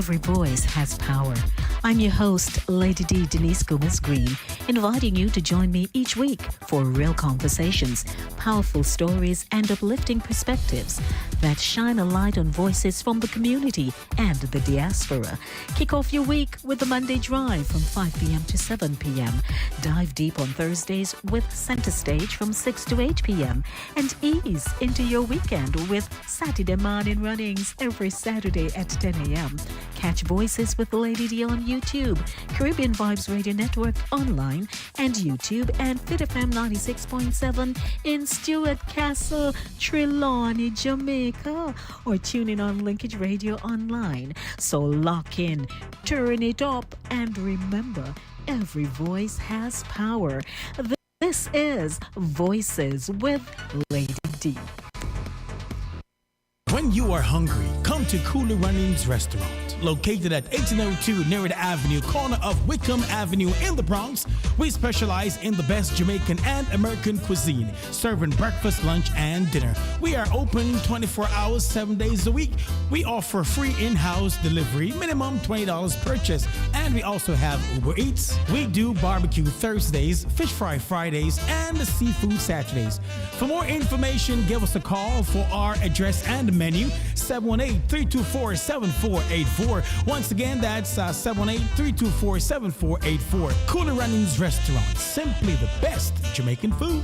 every voice has power. I'm your host, Lady D Denise Gomez Green, inviting you to join me each week for real conversations, powerful stories, and uplifting perspectives that shine a light on voices from the community and the diaspora. Kick off your week with the Monday Drive from 5 p.m. to 7 p.m. Dive deep on Thursdays with Center Stage from 6 to 8 p.m. And ease into your weekend with Saturday morning runnings every Saturday at 10 a.m. Catch Voices with Lady D on YouTube, Caribbean Vibes Radio Network online and YouTube, and Fit FM 96.7 in Stuart Castle, Trelawney, Jamaica, or tune in on Linkage Radio online. So lock in, turn it up, and remember, every voice has power. This is Voices with Lady D. When you are hungry, come to Cooler Runnings Restaurant. Located at 1802 Nereid Avenue, corner of Wickham Avenue in the Bronx, we specialize in the best Jamaican and American cuisine, serving breakfast, lunch, and dinner. We are open 24 hours, 7 days a week. We offer free in-house delivery, minimum $20 purchase, and we also have Uber Eats. We do barbecue Thursdays, fish fry Fridays, and seafood Saturdays. For more information, give us a call for our address and menu, 718-324-7484. Once again, that's 718-324-7484. Cooler Runnings Restaurant, simply the best Jamaican food.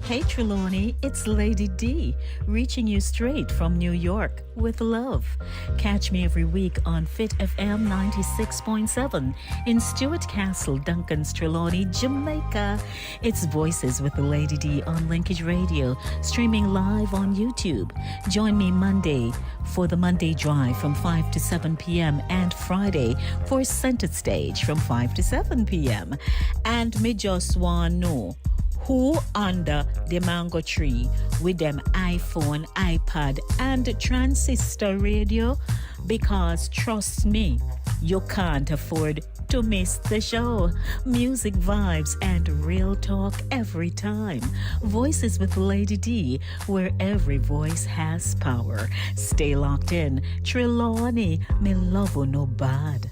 Hey Trelawney, it's Lady D, reaching you straight from New York with love. Catch me every week on Fit FM 96.7 in Stuart Castle, Duncan's, Trelawney, Jamaica. It's Voices with the Lady D on Linkage Radio, streaming live on YouTube. Join me Monday for the Monday Drive from 5 to 7 p.m. and Friday for Center Stage from 5 to 7 p.m. And me just want know, who under the mango tree with them iPhone, iPad, and transistor radio? Because trust me, you can't afford to miss the show. Music, vibes, and real talk every time. Voices with Lady D, where every voice has power. Stay locked in. Trelawney, me love you no bad.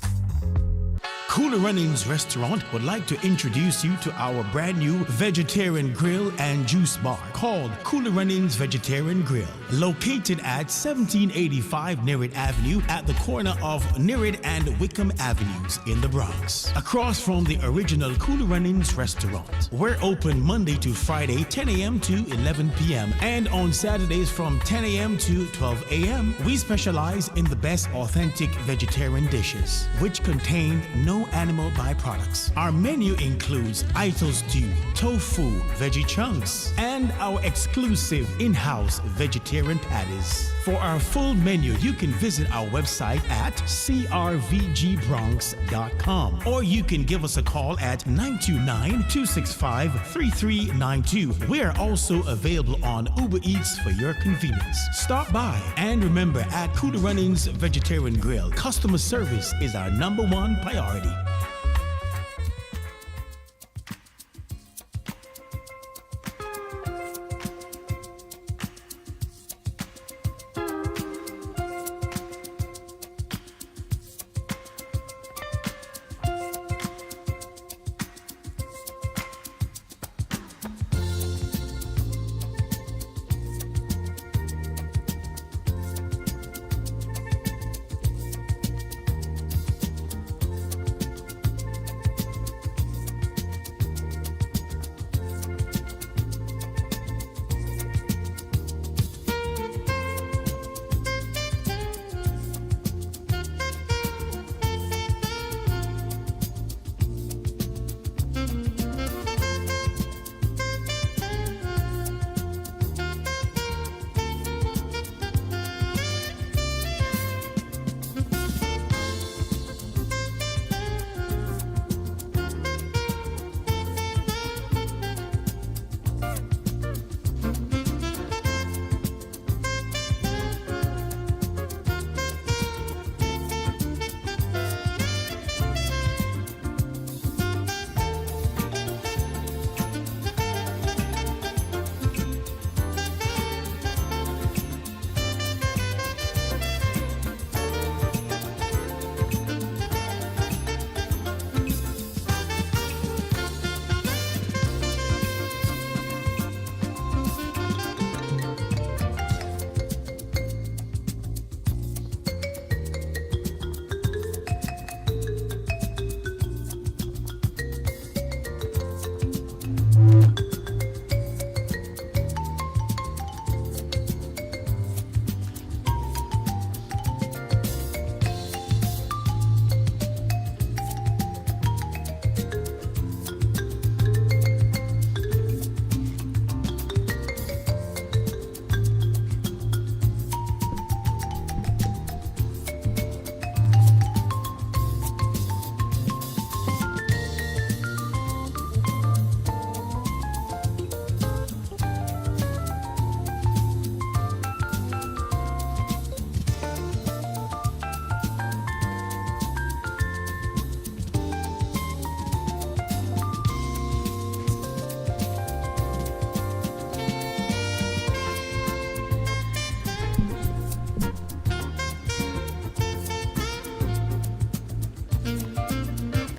Cooler Runnings Restaurant would like to introduce you to our brand new vegetarian grill and juice bar called Cooler Runnings Vegetarian Grill, located at 1785 Nereid Avenue at the corner of Nereid and Wickham Avenues in the Bronx, across from the original Cooler Runnings Restaurant. We're open Monday to Friday, 10 a.m. to 11 p.m. and on Saturdays from 10 a.m. to 12 a.m. We specialize in the best authentic vegetarian dishes, which contain no animal byproducts. Our menu includes Ito stew, tofu, veggie chunks, and our exclusive in-house vegetarian patties. For our full menu, you can visit our website at crvgbronx.com, or you can give us a call at 929-265-3392. We are also available on Uber Eats for your convenience. Stop by, and remember, at Cooler Runnings Vegetarian Grill, customer service is our #1 priority.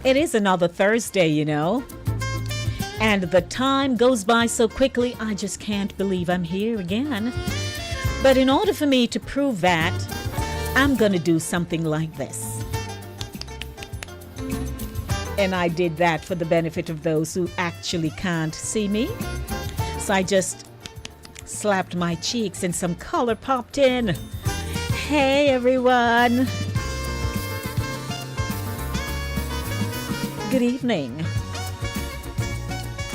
It is another Thursday, you know. And the time goes by so quickly, I just can't believe I'm here again. But in order for me to prove that, I'm going to do something like this. And I did that for the benefit of those who actually can't see me. So I just slapped my cheeks and some color popped in. Hey, everyone. Good evening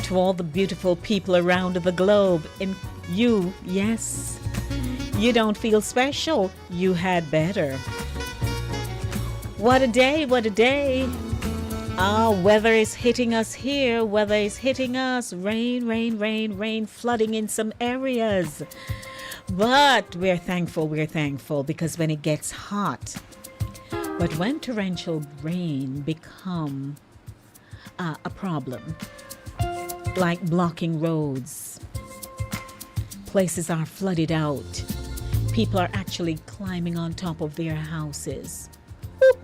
to all the beautiful people around the globe. And you, yes, you don't feel special. You had better. What a day, what a day. Weather is hitting us here. Weather is hitting us. Rain, rain, rain, rain, flooding in some areas. But we're thankful because when it gets hot, but when torrential rain become a problem, like blocking roads, places are flooded out, people are actually climbing on top of their houses. Whoop.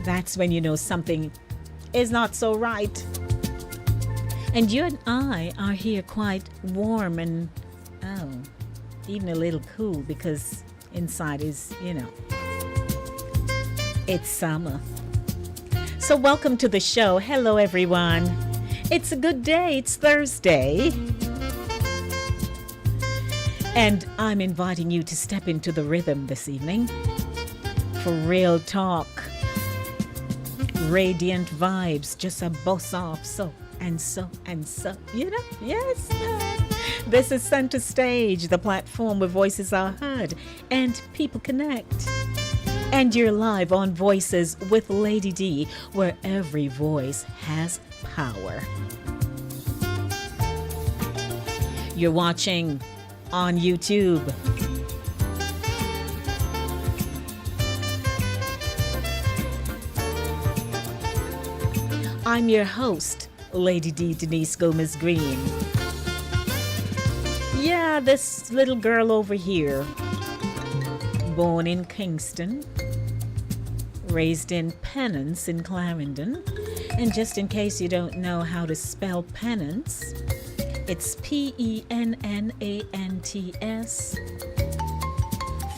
That's when you know something is not so right. And you and I are here quite warm and even a little cool because inside is, it's summer. So welcome to the show. Hello, everyone. It's a good day. It's Thursday. And I'm inviting you to step into the rhythm this evening for real talk, radiant vibes, just a buzz off, so and so, yes. This is Center Stage, the platform where voices are heard and people connect. And you're live on Voices with Lady D, where every voice has power. You're watching on YouTube. I'm your host, Lady D Denise Gomez Green. Yeah, this little girl over here, born in Kingston, raised in Pennance in Clarendon. And just in case you don't know how to spell penance, it's P-E-N-N-A-N-T-S,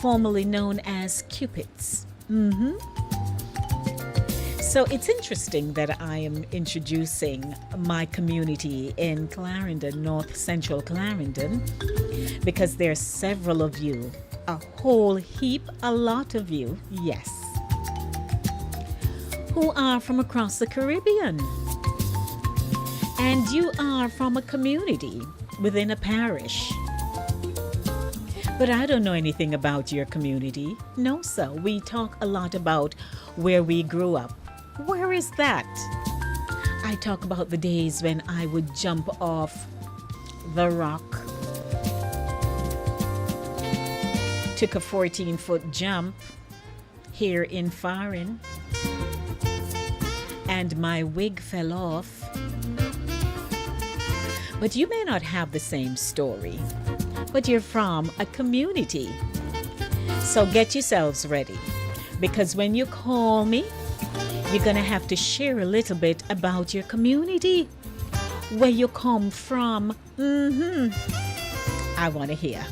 formerly known as Cupids. So it's interesting that I am introducing my community in Clarendon, North Central Clarendon, because there's several of you, a whole heap, a lot of you, yes, who are from across the Caribbean. And you are from a community within a parish. But I don't know anything about your community. No, sir. We talk a lot about where we grew up. Where is that? I talk about the days when I would jump off the rock. Took a 14-foot jump here in Farin, and my wig fell off. But you may not have the same story, but you're from a community. So get yourselves ready, because when you call me, you're going to have to share a little bit about your community, where you come from. I want to hear.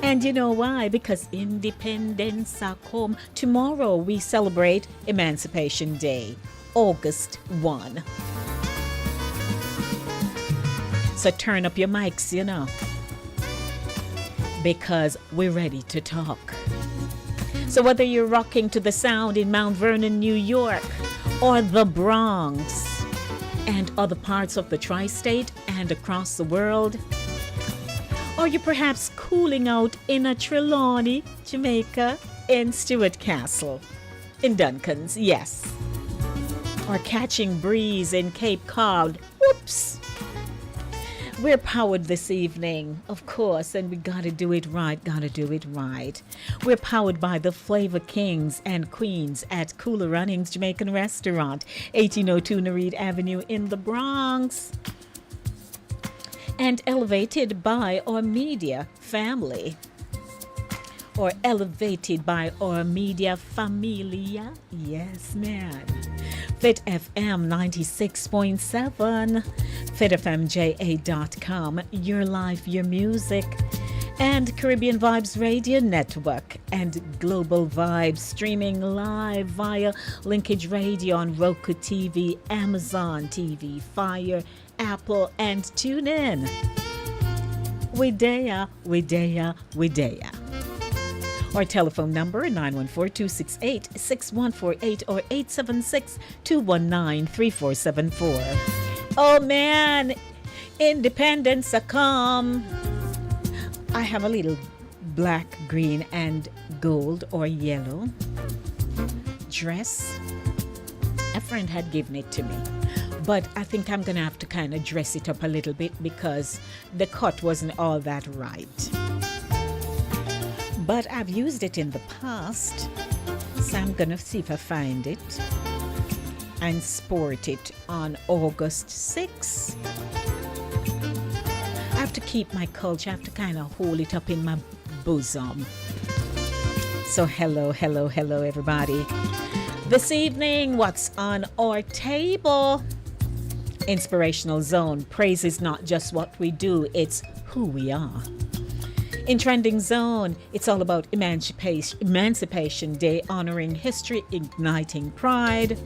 And you know why? Because independence are come. Tomorrow we celebrate Emancipation Day, August 1. So turn up your mics, because we're ready to talk. So whether you're rocking to the sound in Mount Vernon, New York, or the Bronx, and other parts of the tri-state and across the world, or you're perhaps cooling out in a Trelawney, Jamaica, in Stewart Castle, in Duncan's, yes, or catching breeze in Cape Cod, whoops. We're powered this evening, of course, and we gotta do it right. We're powered by the Flavor Kings and Queens at Cooler Runnings Jamaican Restaurant, 1802 Nereid Avenue in the Bronx. And elevated by our media family, or elevated by our media familia. Yes, man. Fit FM 96.7, fitfmja.com, your life, your music, and Caribbean Vibes Radio Network, and Global Vibes streaming live via Linkage Radio on Roku TV, Amazon TV, Fire, Apple, and TuneIn. We daya. Our telephone number 914-268-6148 or 876-219-3474. Oh man, independence a come. I have a little black, green, and gold or yellow dress. A friend had given it to me, but I think I'm gonna have to kind of dress it up a little bit because the cut wasn't all that right. But I've used it in the past, so I'm gonna see if I find it and sport it on August 6th. I have to keep my culture, I have to kind of hold it up in my bosom. So hello everybody. This evening, what's on our table? Inspirational Zone. Praise is not just what we do, it's who we are. In Trending Zone, it's all about Emancipation Day, honoring history, igniting pride.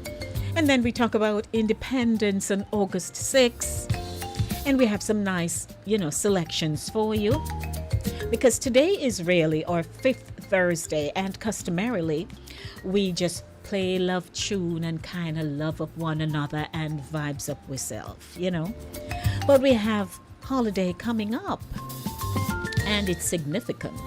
And then we talk about independence on August 6th. And we have some nice, selections for you. Because today is really our 5th Thursday, and customarily, we just play love tune and kind of love up one another and vibes up ourselves, But we have holiday coming up, and it's significant.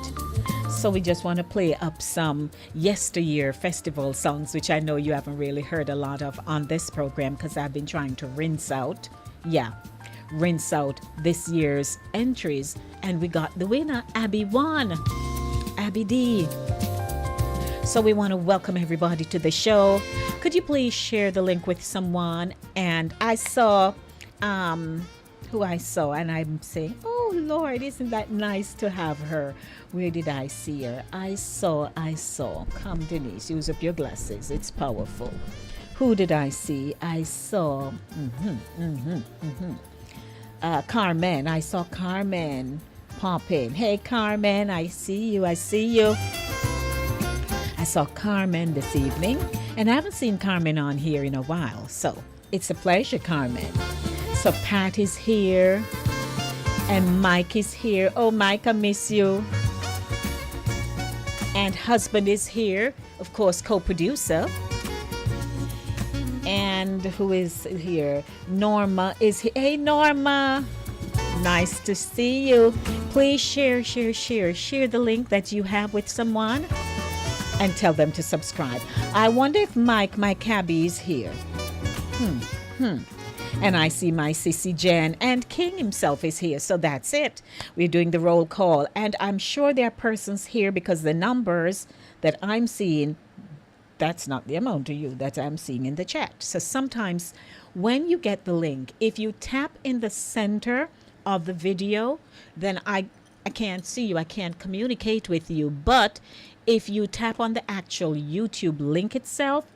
So we just want to play up some yesteryear festival songs, which I know you haven't really heard a lot of on this program because I've been trying to rinse out this year's entries, and we got the winner. Abby won. Abby D. So we want to welcome everybody to the show. Could you please share the link with someone? And I saw who I saw, and I'm saying, oh Lord, isn't that nice to have her? Where did I see her? I saw. Come, Denise, use up your glasses. It's powerful. Who did I see? I saw Carmen. I saw Carmen pop in. Hey Carmen, I see you. I saw Carmen this evening, and I haven't seen Carmen on here in a while, so it's a pleasure, Carmen. So Pat is here, and Mike is here. Oh, Mike, I miss you. And husband is here, of course, co-producer. And who is here? Norma is here. Hey, Norma. Nice to see you. Please share the link that you have with someone and tell them to subscribe. I wonder if Mike, my cabbie, is here. And I see my sissy Jen, and King himself is here. So that's it. We're doing the roll call. And I'm sure there are persons here because the numbers that I'm seeing, that's not the amount to you that I'm seeing in the chat. So sometimes when you get the link, if you tap in the center of the video, then I can't see you. I can't communicate with you. But if you tap on the actual YouTube link itself,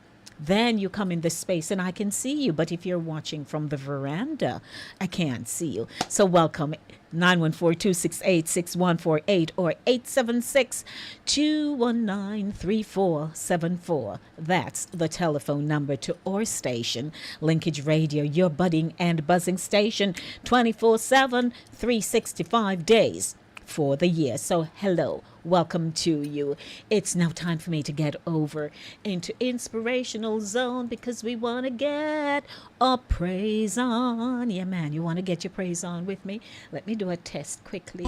then you come in this space and I can see you. But if you're watching from the veranda, I can't see you. So welcome. 914-268-6148 or 876-219-3474. That's the telephone number to our station, Linkage Radio, your budding and buzzing station, 24/7, 365 days for the year. So hello, welcome to you. It's now time for me to get over into Inspirational Zone because we want to get our praise on. Yeah, man, you want to get your praise on with me? Let me do a test quickly.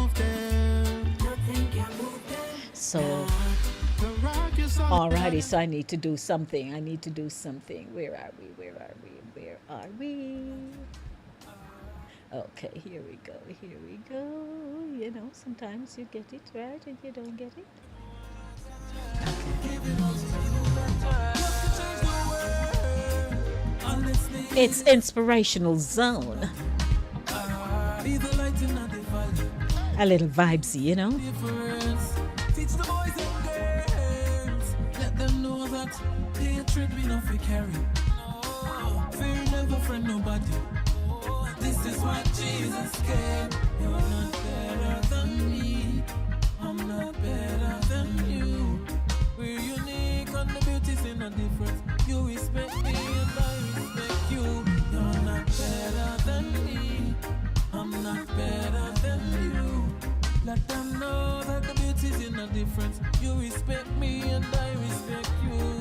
So, alrighty, so I need to do something. Where are we? Okay, here we go. Sometimes you get it right and you don't get it. Okay. It's Inspirational Zone. A little vibesy, that hatred we not fi carry. Fear never friend nobody. This is what Jesus came. You're not better than me. I'm not better than you. We're unique and the beauty's in a difference. You respect me and I respect you. You're not better than me. I'm not better than you. Let them know that the beauty's in a difference. You respect me and I respect you.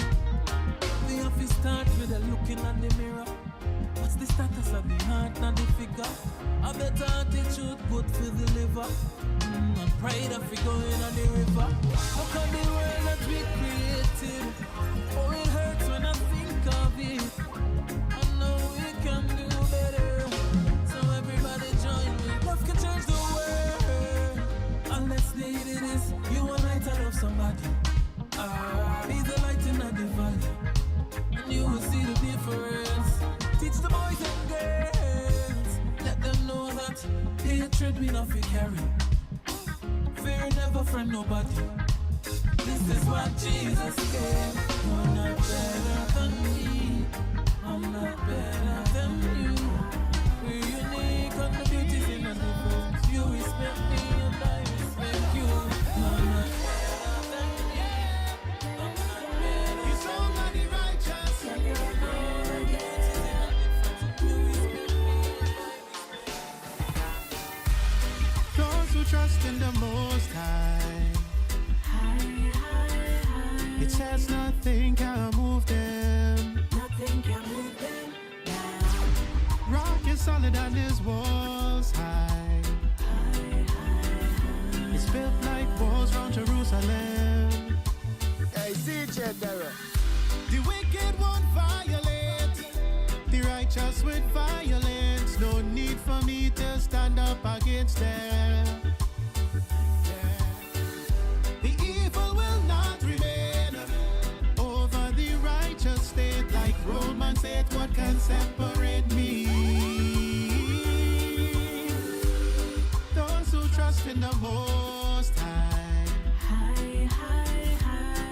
We have to start with a looking at the mirror. What's the status of the heart, not the figure? A better attitude, good for the liver. And pride of it going on the river. Look at the world that we created. Oh, it hurts when I think of it. I know we can do better. So everybody join me. Love can change the world. And let's lead it is. You and I to love somebody. Be the light in the valley. And you will see the difference. Teach the boys and girls. Let them know that hatred we not fi carry. Fear never friend nobody. This is what Jesus came. You're not better than me. I'm not better than you. We're unique and the beauty's in a difference. You respect me and I respect you. You're not better than me. I'm not better. He's already righteous. You know the beauty's in a difference. You respect me and I respect you. Those who trust in the Most High, it says nothing can move them. Nothing can move them now. Rock is solid and his walls high. It's built like walls round Jerusalem. Hey, CJ Derek. The wicked won't violate, the righteous with violence. No need for me to stand up against them. The evil will not remain over the righteous state. Like Romans 8, what can separate me? Those who trust in the Most High,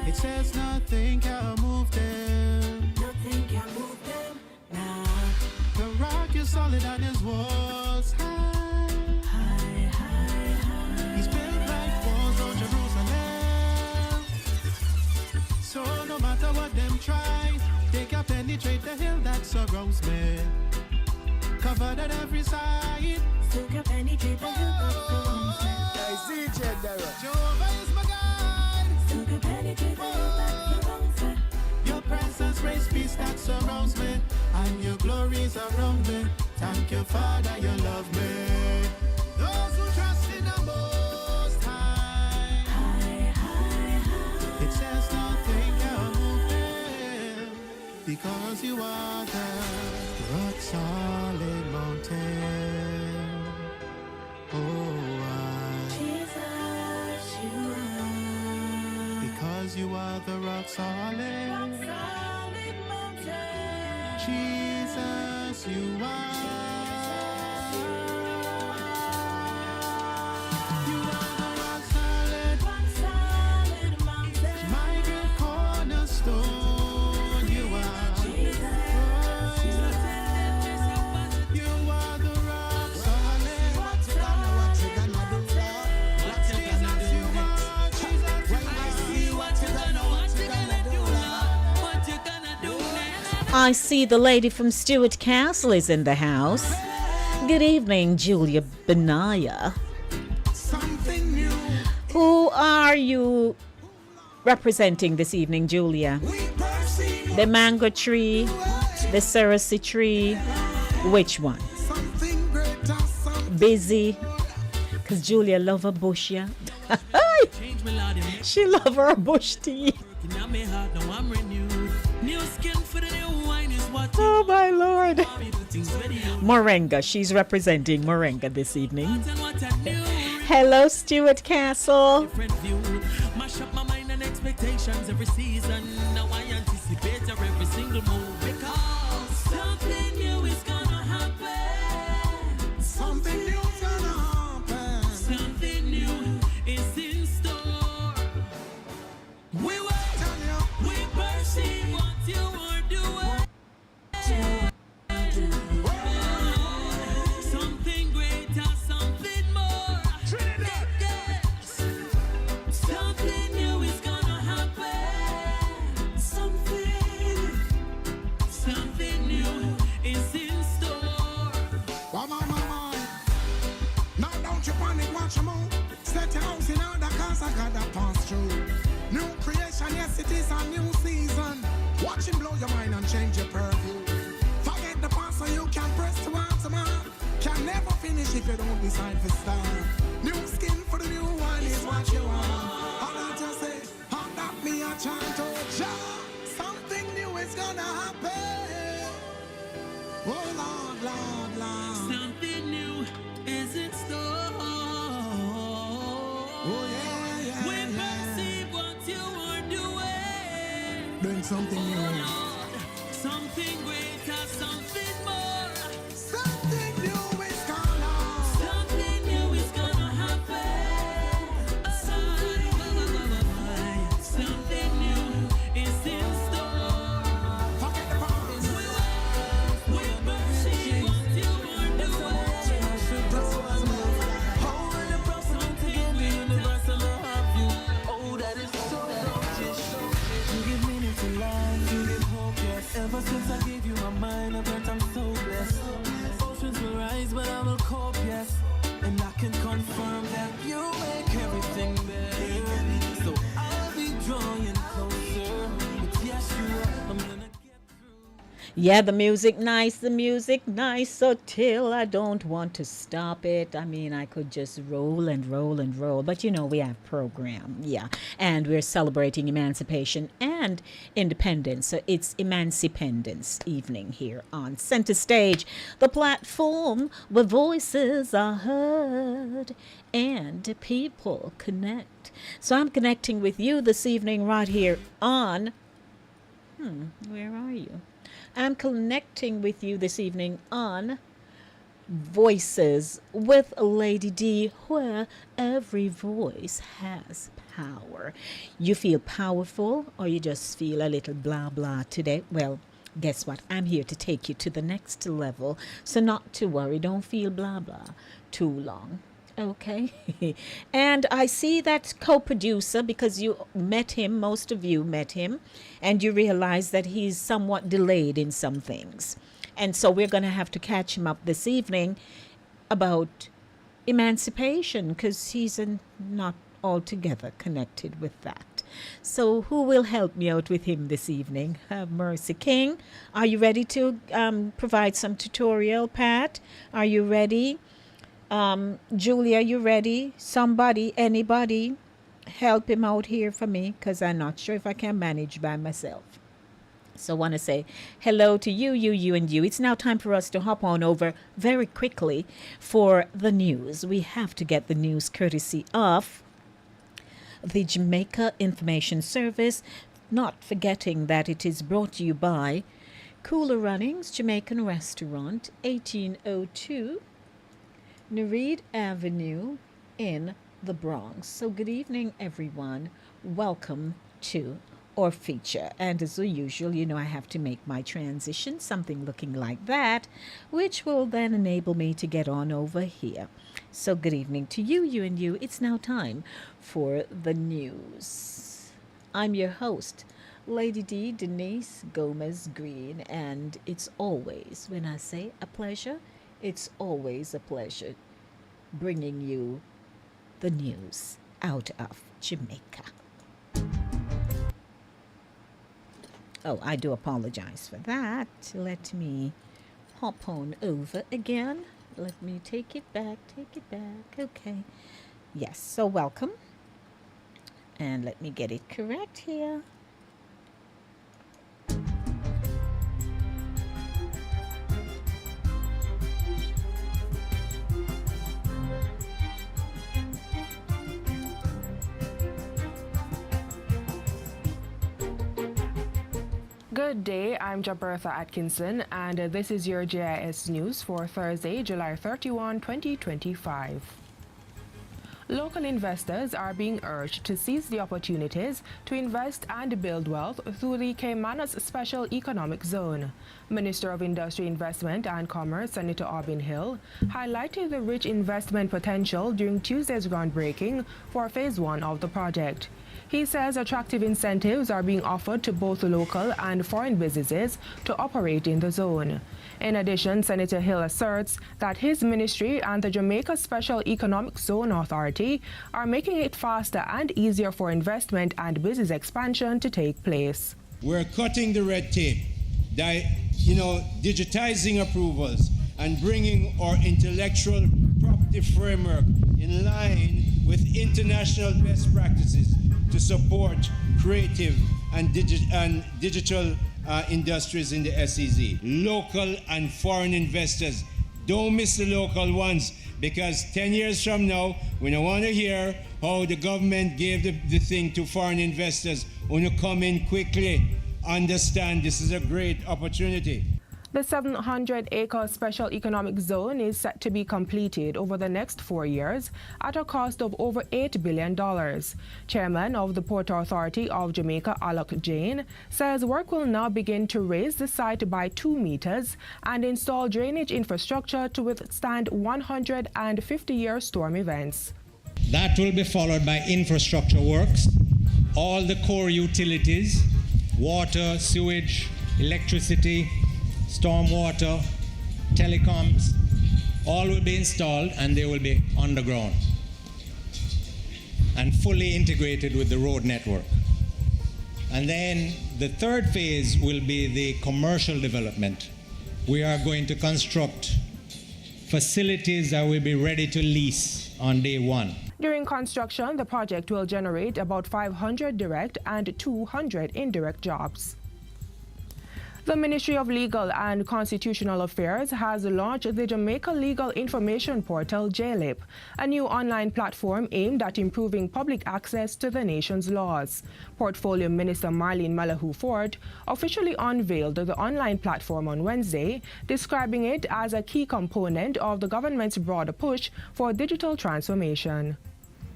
it says nothing can move them. Nothing can move them now. The rock is solid and his walls high. He's built like walls on Jerusalem. So no matter what them try, they can penetrate the hill that surrounds me. Covered on every side. Still can penetrate the hill that surrounds me. Hey, CJ Derek. Jehovah is my guide. Still can penetrate the hill that surrounds me. Your presence brings peace that surrounds me, and your glory is around me. Thank you, Father, you love me. Those who trust in the Most High, it says nothing can move them, because you are the rock solid mountain. Oh, Jesus, you are. because you are the rock solid. Solid mountain. Jesus, you are. You are the rock solid, Solid mountain. my great cornerstone. You are. You are the rock solid. What you gonna do, Lord? What you gonna Jesus, do you next? are. Jesus, When I see what you gonna do, Lord? What you gonna do next? I see the lady from Stuart Castle is in the house. Good evening, Julia Benaya. Something new. Who are you representing this evening, Julia? We perceive The mango tree, the cerasy tree, which one? something greater, something. Busy? Because Julia love a bush, yeah? Change my Lord, you She love her bush tea. working on my heart, now I'm renewed. New skin for the new wine is what you Oh, my Lord. want me to things ready. You Moringa. She's representing Moringa this evening. want and what I knew. Hello, Stuart Castle. Different view. Mash up my mind and expectations every season. Now I anticipate your every single move. Because something new is gonna happen. Something new's gonna happen. Something new is in store. We wait, Tell you, we perceive. season. Watch him blow your mind and change your purview. Forget the past so you can press towards the mark. Can never finish if you don't decide to start. New skin for the new one is what you want. How that you say, how that me a chant oh Jah. Something new is gonna happen. Oh Lord, Lord, Lord. Something new is in store. Oh yeah, yeah, We yeah. perceive what you are doing. Doing something new. Lord, something greater, something more. Something new is gonna. Something new is gonna happen. Something new is in store. Forget the past. We perceive what you are doing. Something universal of you. Oh, that is so you give meaning to life, you give hope, yes. Ever since I gave you my mind, I bet I'm so blessed. Oceans will rise, but I will cope, yes. And I can confirm that you make everything better. So I'll be drawing closer. But yes, you are. I'm gonna get through. Yeah, the music nice, so till I don't want to stop it. I mean, I could just roll and roll and roll, but you know, we have program, yeah, and we're celebrating emancipation and independence. So it's Emancipendence evening here on Center Stage, the platform where voices are heard and people connect. So I'm connecting with you this evening right here on, where are you? I'm connecting with you this evening on Voices with Lady D, where every voice has power. You feel powerful or you just feel a little blah blah today? Well, guess what? I'm here to take you to the next level. So not to worry, don't feel blah blah too long. Okay. And I see that co-producer, because you met him, most of you met him, and you realize that he's somewhat delayed in some things. And so we're going to have to catch him up this evening about emancipation, because he's not altogether connected with that. So who will help me out with him this evening? Have mercy. King, are you ready to provide some tutorial? Pat, are you ready? Julia, you ready? Somebody, anybody, help him out here for me, because I'm not sure if I can manage by myself. So I want to say hello to you, and you. It's now time for us to hop on over very quickly for the news. We have to get the news courtesy of the Jamaica Information Service, not forgetting that it is brought to you by Cooler Runnings Jamaican Restaurant, 1802 Nereid Avenue in the Bronx. So good evening, everyone. Welcome to our feature. And as usual, you know, I have to make my transition, something looking like that, which will then enable me to get on over here. So good evening to you, and you. It's now time for the news. I'm your host, Lady D, Denise Gomez Green, and it's always, when I say a pleasure, it's always a pleasure bringing you the news out of Jamaica. Oh, I do apologize for that. Let me hop on over again. Let me take it back. Okay. Yes, so welcome. And let me get it correct here. Good day, I'm Jabertha Atkinson, and this is your JIS News for Thursday, July 31, 2025. Local investors are being urged to seize the opportunities to invest and build wealth through the Caymanas Special Economic Zone. Minister of Industry, Investment and Commerce, Senator Aubin Hill, highlighted the rich investment potential during Tuesday's groundbreaking for Phase 1 of the project. He says attractive incentives are being offered to both local and foreign businesses to operate in the zone. In addition, Senator Hill asserts that his ministry and the Jamaica Special Economic Zone Authority are making it faster and easier for investment and business expansion to take place. We're cutting the red tape, digitizing approvals and bringing our intellectual property framework in line with international best practices to support creative and digital industries in the SEZ. Local and foreign investors, don't miss the local ones, because 10 years from now, we don't want to hear how the government gave the thing to foreign investors when you come in quickly. Understand this is a great opportunity. The 700-acre special economic zone is set to be completed over the next 4 years at a cost of over $8 billion. Chairman of the Port Authority of Jamaica, Alok Jain, says work will now begin to raise the site by 2 meters and install drainage infrastructure to withstand 150-year storm events. That will be followed by infrastructure works, all the core utilities, water, sewage, electricity, stormwater, telecoms, all will be installed and they will be underground and fully integrated with the road network. And then the third phase will be the commercial development. We are going to construct facilities that will be ready to lease on day one. During construction, the project will generate about 500 direct and 200 indirect jobs. The Ministry of Legal and Constitutional Affairs has launched the Jamaica Legal Information Portal, JLIP, a new online platform aimed at improving public access to the nation's laws. Portfolio Minister Marlene Malahoo Ford officially unveiled the online platform on Wednesday, describing it as a key component of the government's broader push for digital transformation.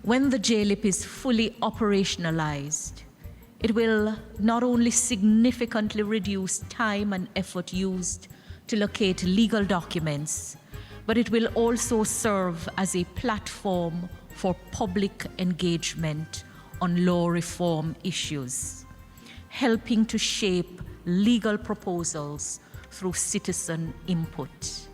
When the JLIP is fully operationalized, it will not only significantly reduce time and effort used to locate legal documents, but it will also serve as a platform for public engagement on law reform issues, helping to shape legal proposals through citizen input.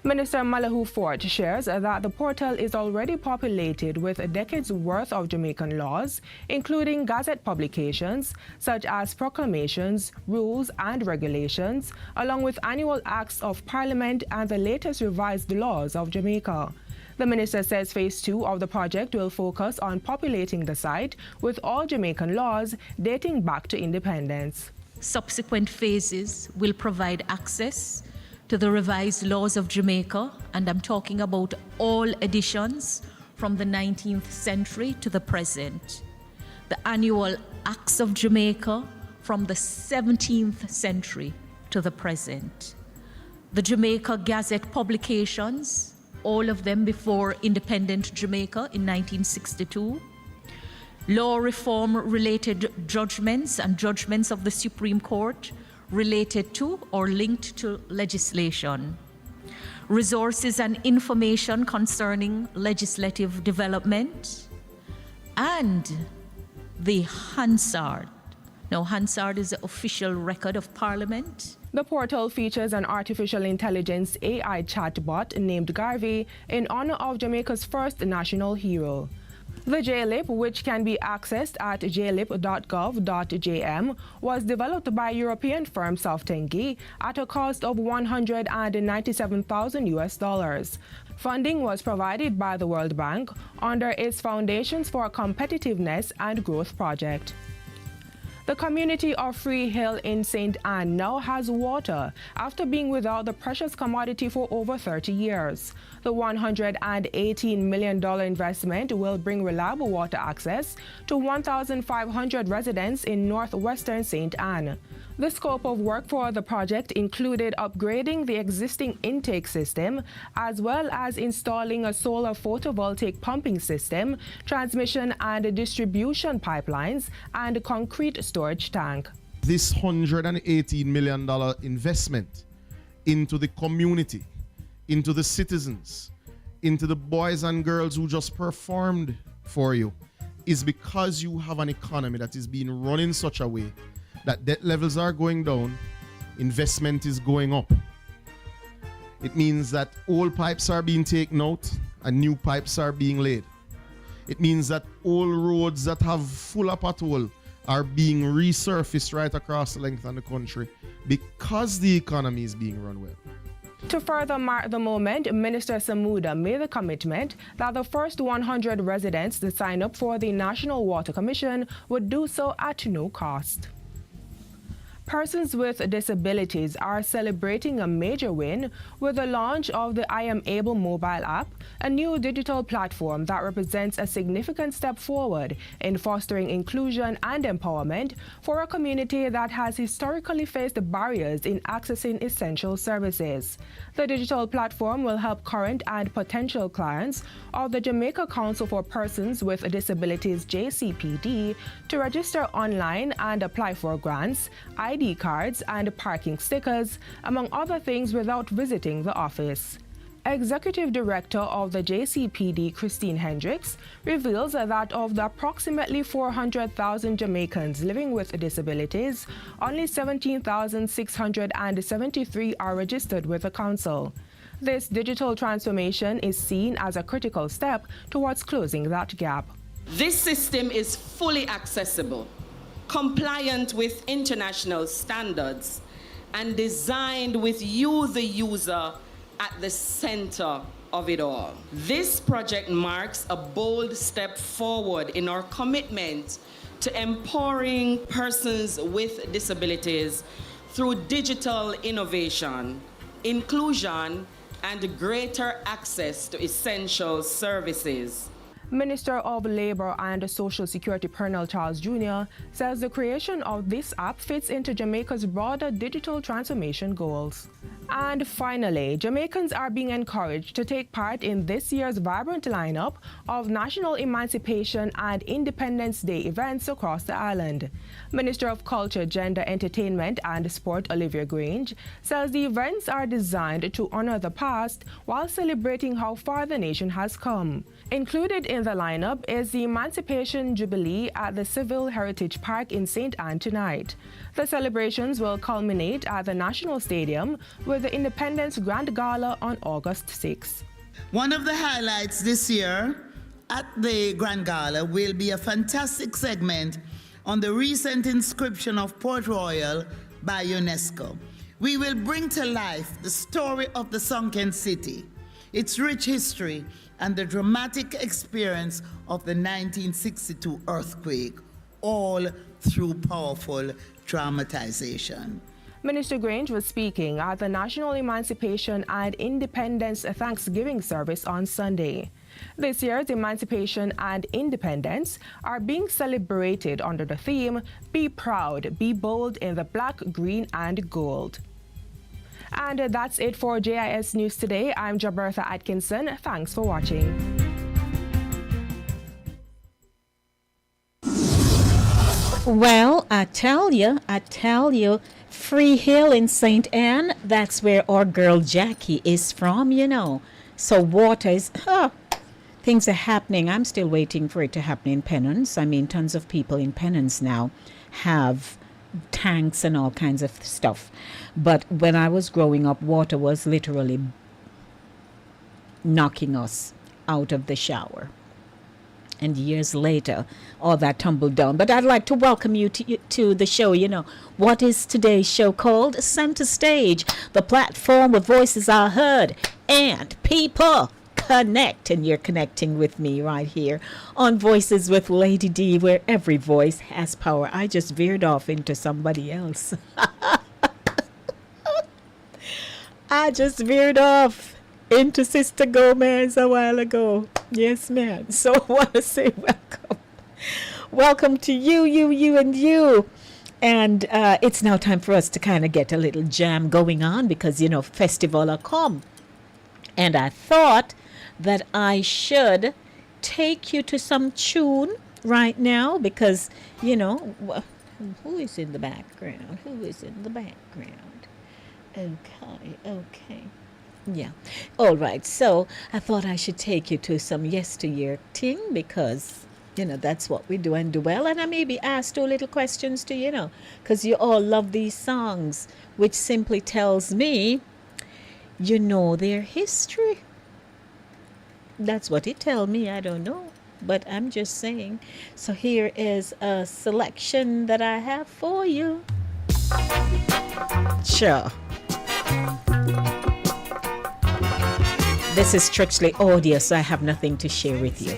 Minister Malahoo Ford shares that the portal is already populated with a decade's worth of Jamaican laws, including Gazette publications such as proclamations, rules, and regulations, along with annual acts of Parliament and the latest revised laws of Jamaica. The minister says Phase 2 of the project will focus on populating the site with all Jamaican laws dating back to independence. Subsequent phases will provide access to the revised laws of Jamaica, and I'm talking about all editions from the 19th century to the present. The annual Acts of Jamaica from the 17th century to the present. The Jamaica Gazette publications, all of them before independent Jamaica in 1962. Law reform related judgments and judgments of the Supreme Court related to or linked to legislation, resources and information concerning legislative development, and the Hansard. Now, Hansard is the official record of Parliament. The portal features an artificial intelligence AI chatbot named Garvey in honor of Jamaica's first national hero. The JLIP, which can be accessed at jlip.gov.jm, was developed by European firm Softengi at a cost of $197,000. Funding was provided by the World Bank under its Foundations for Competitiveness and Growth project. The community of Free Hill in St. Anne now has water after being without the precious commodity for over 30 years. The $118 million investment will bring reliable water access to 1,500 residents in northwestern St. Anne. The scope of work for the project included upgrading the existing intake system, as well as installing a solar photovoltaic pumping system, transmission and distribution pipelines, and a concrete storage tank. This $118 million investment into the community, into the citizens, into the boys and girls who just performed for you, is because you have an economy that is being run in such a way that debt levels are going down, investment is going up. It means that old pipes are being taken out and new pipes are being laid. It means that old roads that have full of pothole are being resurfaced right across the length of the country because the economy is being run well. To further mark the moment, Minister Samuda made the commitment that the first 100 residents to sign up for the National Water Commission would do so at no cost. Persons with disabilities are celebrating a major win with the launch of the I Am Able mobile app, a new digital platform that represents a significant step forward in fostering inclusion and empowerment for a community that has historically faced barriers in accessing essential services. The digital platform will help current and potential clients of the Jamaica Council for Persons with Disabilities JCPD to register online and apply for grants, ID cards, and parking stickers, among other things, without visiting the office. Executive Director of the JCPD, Christine Hendricks, reveals that of the approximately 400,000 Jamaicans living with disabilities, only 17,673 are registered with the Council. This digital transformation is seen as a critical step towards closing that gap. This system is fully accessible, compliant with international standards, and designed with you, the user, at the center of it all. This project marks a bold step forward in our commitment to empowering persons with disabilities through digital innovation, inclusion, and greater access to essential services. Minister of Labour and Social Security Pernell Charles Jr. says the creation of this app fits into Jamaica's broader digital transformation goals. And finally, Jamaicans are being encouraged to take part in this year's vibrant lineup of National Emancipation and Independence Day events across the island. Minister of Culture, Gender, Entertainment and Sport Olivia Grange says the events are designed to honor the past while celebrating how far the nation has come. Included in the lineup is the Emancipation Jubilee at the Civil Heritage Park in St. Anne tonight. The celebrations will culminate at the National Stadium with the Independence Grand Gala on August 6. One of the highlights this year at the Grand Gala will be a fantastic segment on the recent inscription of Port Royal by UNESCO. We will bring to life the story of the sunken city, its rich history, and the dramatic experience of the 1962 earthquake, all through powerful dramatization. Minister Grange was speaking at the National Emancipation and Independence Thanksgiving service on Sunday. This year's Emancipation and Independence are being celebrated under the theme, Be Proud, Be Bold in the Black, Green and Gold. And that's it for JIS News today. I'm Jabertha Atkinson. Thanks for watching. Well, I tell you, Free Hill in St. Anne, that's where our girl Jackie is from, you know. So water is, things are happening. I'm still waiting for it to happen in Penance. I mean, tons of people in Penance now have tanks and all kinds of stuff. But when I was growing up, water was literally knocking us out of the shower. And years later, all that tumbled down. But I'd like to welcome you to the show. You know, what is today's show called? Center Stage, the platform where voices are heard and people connect. And you're connecting with me right here on Voices with Lady D, where every voice has power. I just veered off into somebody else. I just veered off into Sister Gomez a while ago. Yes, ma'am. So I want to say welcome. Welcome to you, and you. And it's now time for us to kind of get a little jam going on because, you know, festival are come. And I thought that I should take you to some tune right now because, you know, who is in the background? Who is in the background? Okay. Yeah. All right. So I thought I should take you to some yesteryear thing because, you know, that's what we do and do well. And I maybe ask 2 little questions to, you know, because you all love these songs, which simply tells me you know their history. That's what it tells me. I don't know. but I'm just saying. So here is a selection that I have for you. Sure. This is strictly audio, so I have nothing to share with you.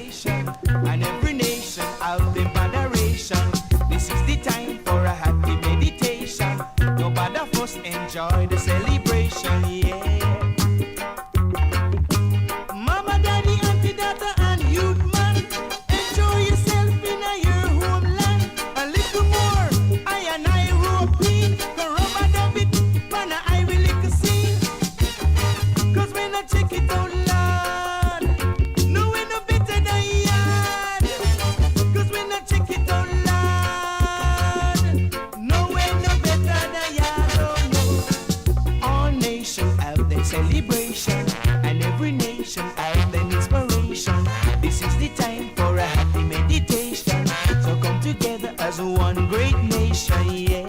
And every nation out in moderation. This is the time for a happy meditation. Nobody first enjoy the celebration, yeah. Mama, daddy, auntie, daughter, and youth man, enjoy yourself in your homeland. A little more, I and I rope in. Go rubber dub it, man, I will lick a scene. Cause when I check it out loud, no way no better than yard. Cause when I check it out loud, no way no better than yard. Oh no. All nations have their celebration, and every nation have their inspiration. This is the time for a happy meditation. So come together as one great nation, yeah.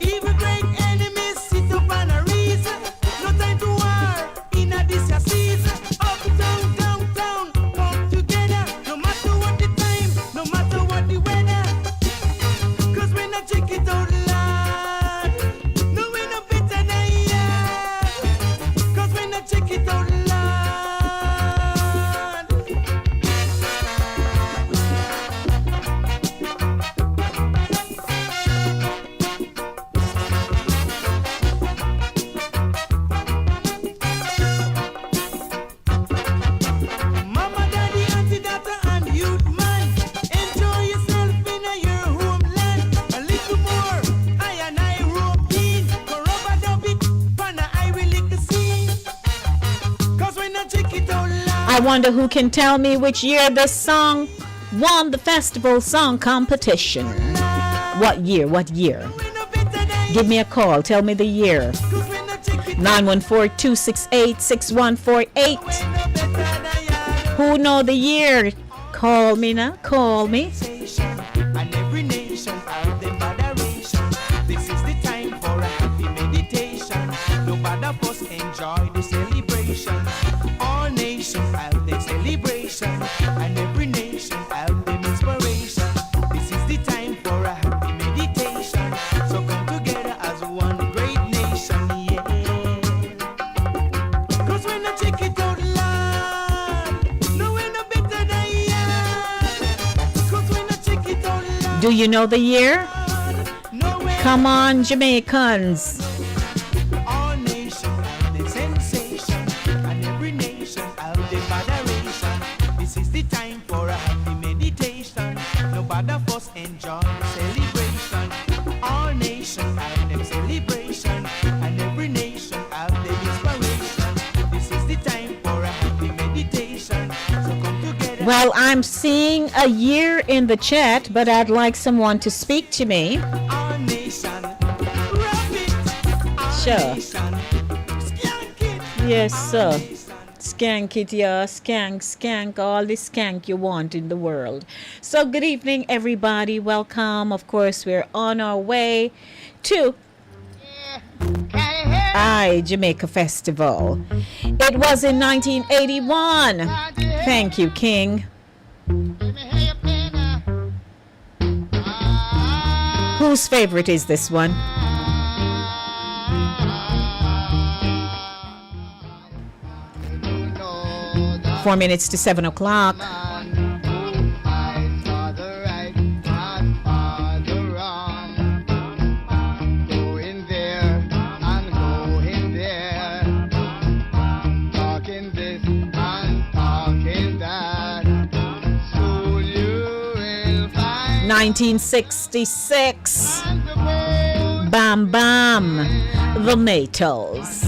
Even great enemies sit up on a reason. No time to war in a this a season. Uptown, downtown, come together. No matter what the time, no matter what the weather. Cause when I check it out loud, no way no better than yard. Cause when I check it out loud. Mama, daddy, auntie, daughter, and youth man, enjoy yourself in your homeland. A little more, I and I rope in. Go rubber dub it, pana I will lick the scene. Cause when I check it out loud. I wonder who can tell me which year this song won the festival song competition. What year? What year? Give me a call. Tell me the year. 914-268-6148. Who know the year? Call me now. Call me. And every nation have their moderation. This is the time for a happy meditation. Nobody first enjoy the celebration. All nations have their celebration, and every nation have their inspiration. This is the time for a happy meditation. So come together as one great nation, yeah. Cause when I check it out loud, no way no better than yard. Cause when I check it out loud, Do you know the year? no way. Come on, Jamaicans. All nations have their sensation, and every nation have their moderation. This is the time for a happy meditation. Nobody first enjoy the celebration. All nations have their celebration, and every nation have their inspiration. This is the time for a happy meditation. So come together. Well, I'm seeing a year in the chat, but I'd like someone to speak to me. All nation, rap it. All Sure. nation, skank it. Yes, sir. All nation. Skank it, yeah. Skank all the skank you want in the world. So, good evening, everybody. Welcome. Of course, we're on our way to Jamaica Festival. It was in 1981. Thank you, King. Whose favorite is this one? 4 minutes to 7 o'clock. Talking this and talking that. Soon you will find 1966. Bam Bam. The Maytals.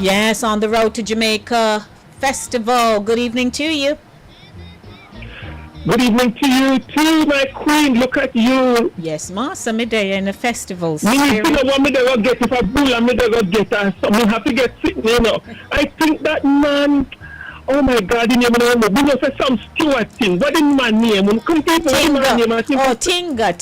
Yes, on the road to Jamaica Festival. Good evening to you. Good evening to you too, my queen. Look at you. Yes, ma. So me there in the festival Me need spirit. to know what me they go get if a bull and me they go get so me have to get fit, you know. I think that man Oh my God, the name of the woman. We know say some Stewart thing. What the man name? When come people, what the man name? Oh, Tinga.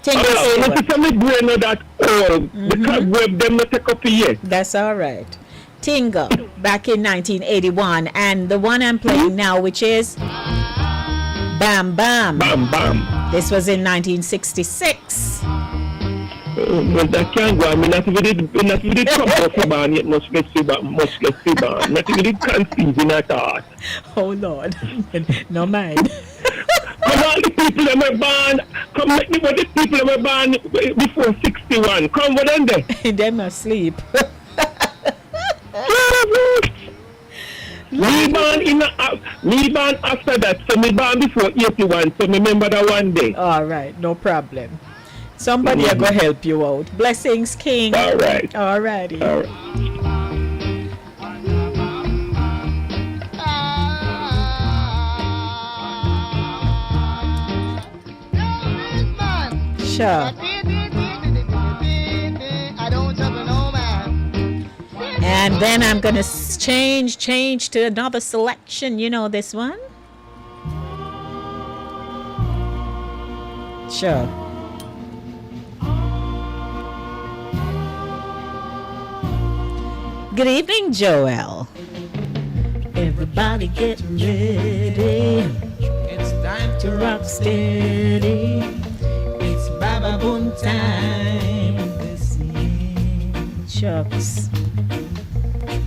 Oh, when you say me brain know that old. The cobweb them not take up yet. That's all right. Tinga, back in 1981. And the one I'm playing now, which is Bam Bam. Bam Bam. This was in 1966. Well, that can't go. I mean, not even it come out for ban yet. Much less for ban. Not even it conceive in a thought. Oh Lord, no mind. Come on, the people that were born. Come let me what the people that were born before 61. Come with them there. Them asleep. Me born after that, so me born before 81. So me remember that one day. All right, no problem. Somebody will go help you out. Blessings, King. All right. All righty. All right. Sure. And then I'm going to change to another selection. You know this one? Sure. Good evening, Joel. Everybody get ready. It's time To rock steady. It's Baba Boom time. Shucks.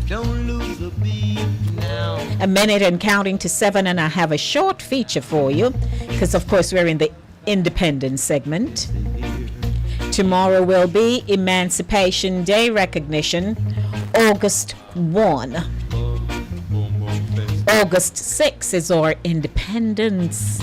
Don't lose the beat now. A minute and counting to 7, and I have a short feature for you because, of course, we're in the independent segment. Tomorrow will be Emancipation Day recognition, August 1. August 6 is our independence.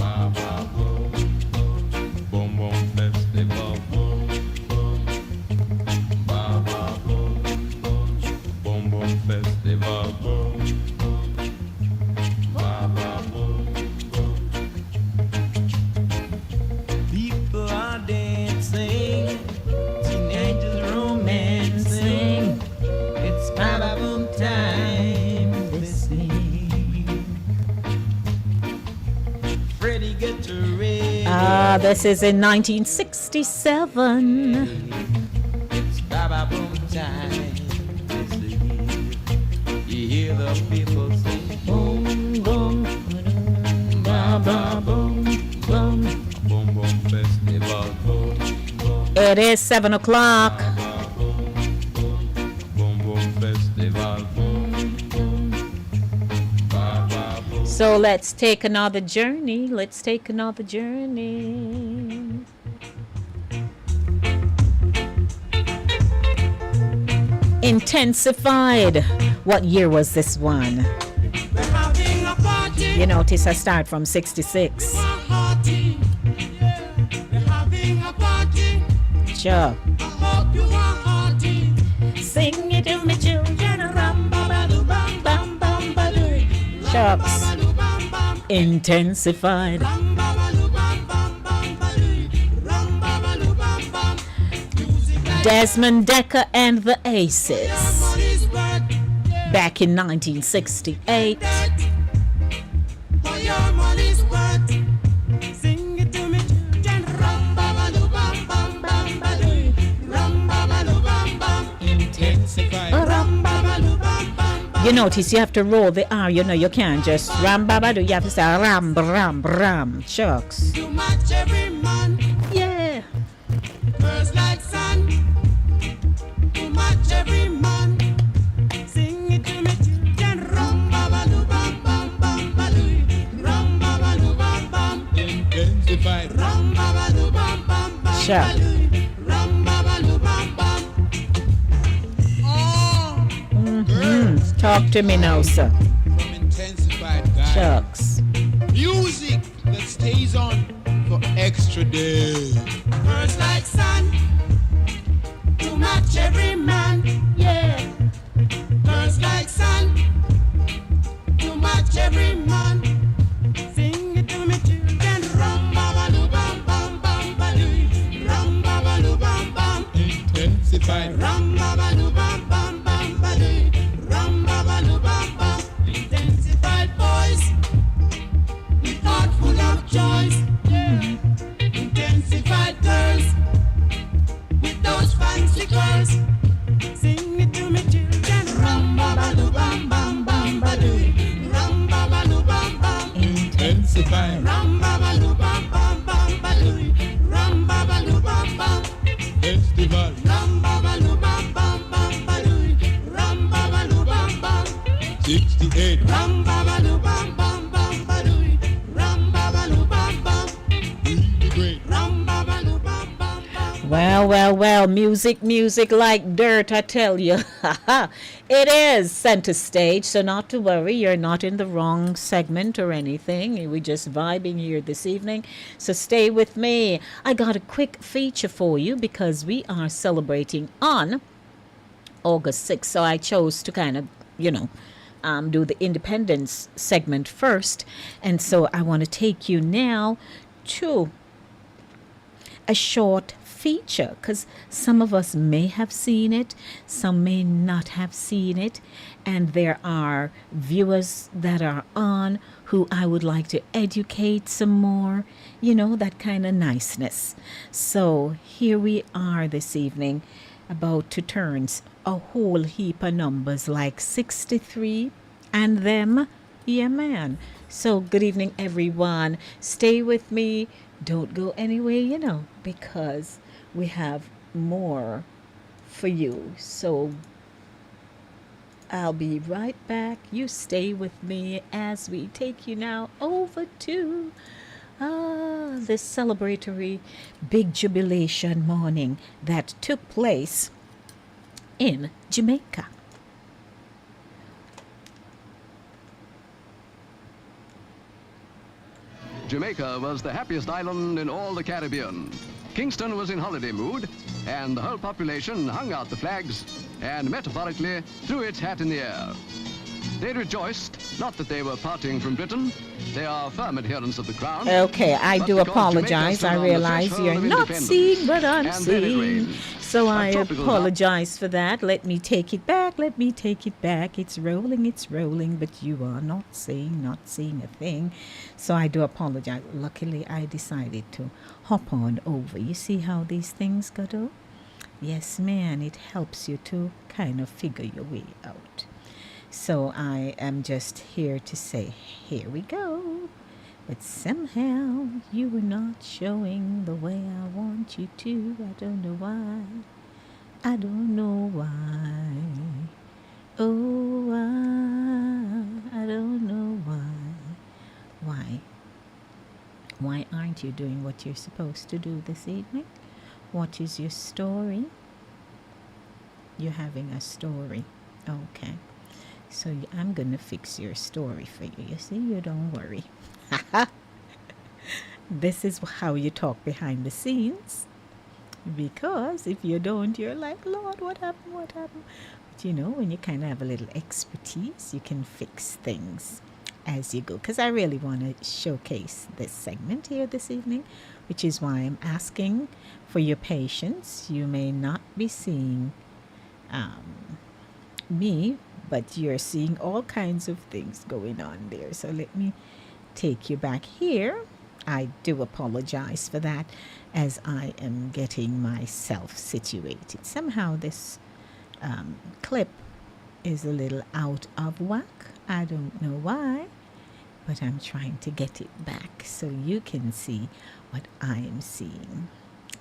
People are dancing, teenagers romancing. It's Baba Boom time. They sing. Freddie, get ready. This is in 1967. It's Baba Boom time. They sing. You hear the people say, boom, boom, boom, Baba Boom, boom, boom, boom, festival, boom, boom. It is 7 o'clock. Boom boom festival, boom boom. Baba boom. So let's take another journey. Intensified. What year was this one? We're having a party. You notice I start from 66. Party. Yeah. We're having a party. Sure. I hope you are hearty. Sing it to me, children. Ram, ba, ba, doo, bam, bam, bam, ba, doo. Shucks. Bam bam. Intensified. Ram baba loo bam bam bam ba doo. Ram baba loo bam bam. Music like Desmond Decker and the Aces. money's worth. Back in 1968. For your money's worth. Sing it to me, children. Ram baba loo bam bam bam ba doo. Ram baba loo bam bam. Intensify. Ram baba loo bam bam bam. You notice you have to roll the R, you know, you can't just ram babadu, you have to say ram, ram, ram. Shucks. You match every man. Yeah. Birds like sun. You match every man. Sing it to me, children. Ram baba loo bam bam bam ba doo. Ram baba loo bam bam. Intensify. Ram baba loo bam bam bam. Sure. ba doo. Ram baba loo bam bam. Oh, Talk to me now, sir. From intensified guys. Shucks. Music that stays on for extra days. birds like sun. You match every man. Yeah. Birds like sun. You match every man. Sing it to me, children. Ram baba loo bam bam bam ba doo. Ram baba loo bam bam. Intensified. Ram baba loo bam bam bam ba doo. Ram baba loo bam bam. boys, intensified girls, with those fancy curls. Sing it to me, children. Rum ba ba doo bam bam bam ba doo. Rum ba ba doo bam bam. Intensify. Rum ba ba doo bam bam bam ba doo. Rum ba ba doo bam bam. Festival. Rum ba ba doo bam bam bam ba doo. Rum ba ba doo bam bam. 68. Rum ba ba doo bam bam bam ba doo. Rum ba ba doo bam bam. Really great. Rum ba ba doo bam bam bam. Well, music like dirt, I tell you. It is center stage, so not to worry, you're not in the wrong segment or anything. We're just vibing here this evening, so stay with me. I got a quick feature for you because we are celebrating on August 6th, so I chose to kind of, do the independence segment first, and so I want to take you now to a short feature because some of us may have seen it, some may not have seen it, and there are viewers that are on who I would like to educate some more, that kind of niceness. So here we are this evening, about to turn a whole heap of numbers like 63 and them. Yeah, man. So good evening, everyone. Stay with me. Don't go anywhere, because we have more for you. So I'll be right back. You stay with me as we take you now over to this celebratory big jubilation morning that took place in Jamaica. Jamaica was the happiest island in all the Caribbean. Kingston was in holiday mood, and the whole population hung out the flags and metaphorically threw its hat in the air. They rejoiced, not that they were parting from Britain. They are firm adherents of the crown. Okay, I but do because apologize. Jamaica I stood on the realize threshold you're of not independence. seeing what I'm And then it seeing. rained. So I tropical apologize for that. Let me take it back. It's rolling, but you are not seeing a thing. So I do apologize. Luckily, I decided to hop on over. You see how these things go? Yes, man, it helps you to kind of figure your way out. So I am just here to say, here we go. But somehow you were not showing the way I want you to. I don't know why. Oh, I don't know why. Why aren't you doing what you're supposed to do this evening? What is your story? You're having a story. Okay. So I'm going to fix your story for you. You see, you don't worry. This is how you talk behind the scenes. Because if you don't, you're like, Lord, what happened? But when you kind of have a little expertise, you can fix things as you go. Because I really want to showcase this segment here this evening, which is why I'm asking for your patience. You may not be seeing me, but you're seeing all kinds of things going on there. So let me take you back here. I do apologize for that as I am getting myself situated. Somehow this clip is a little out of whack. I don't know why, but I'm trying to get it back so you can see what I am seeing.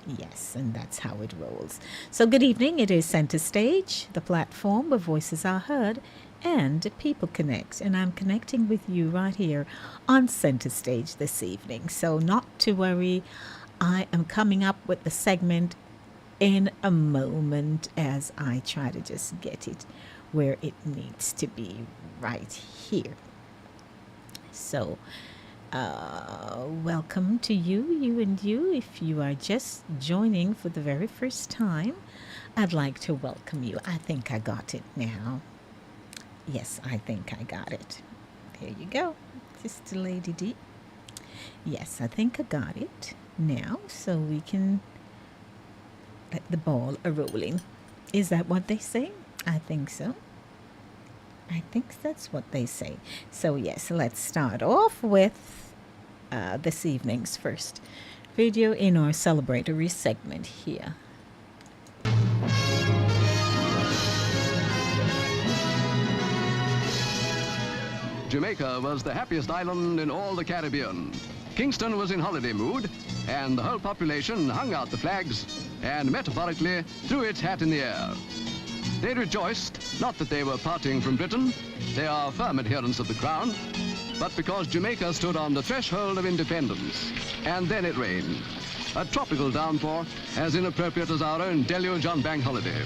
Yes, and that's how it rolls. So good evening. It is Center Stage, the platform where voices are heard and people connect. And I'm connecting with you right here on Center Stage this evening. So not to worry, I am coming up with the segment in a moment as I try to just get it where it needs to be right here. So welcome to you and you. If you are just joining for the very first time, I'd like to welcome you. I think I got it now. Yes, I think I got it. There you go, Sister Lady D. Yes, I think I got it now, so we can let the ball a-rolling. Is that what they say? I think so. I think that's what they say. So yes, let's start off with this evening's first video in our celebratory segment here. Jamaica was the happiest island in all the Caribbean. Kingston was in holiday mood, and the whole population hung out the flags and metaphorically threw its hat in the air. They rejoiced, not that they were parting from Britain, they are firm adherents of the crown, but because Jamaica stood on the threshold of independence. And then it rained. A tropical downpour, as inappropriate as our own deluge on bank holiday.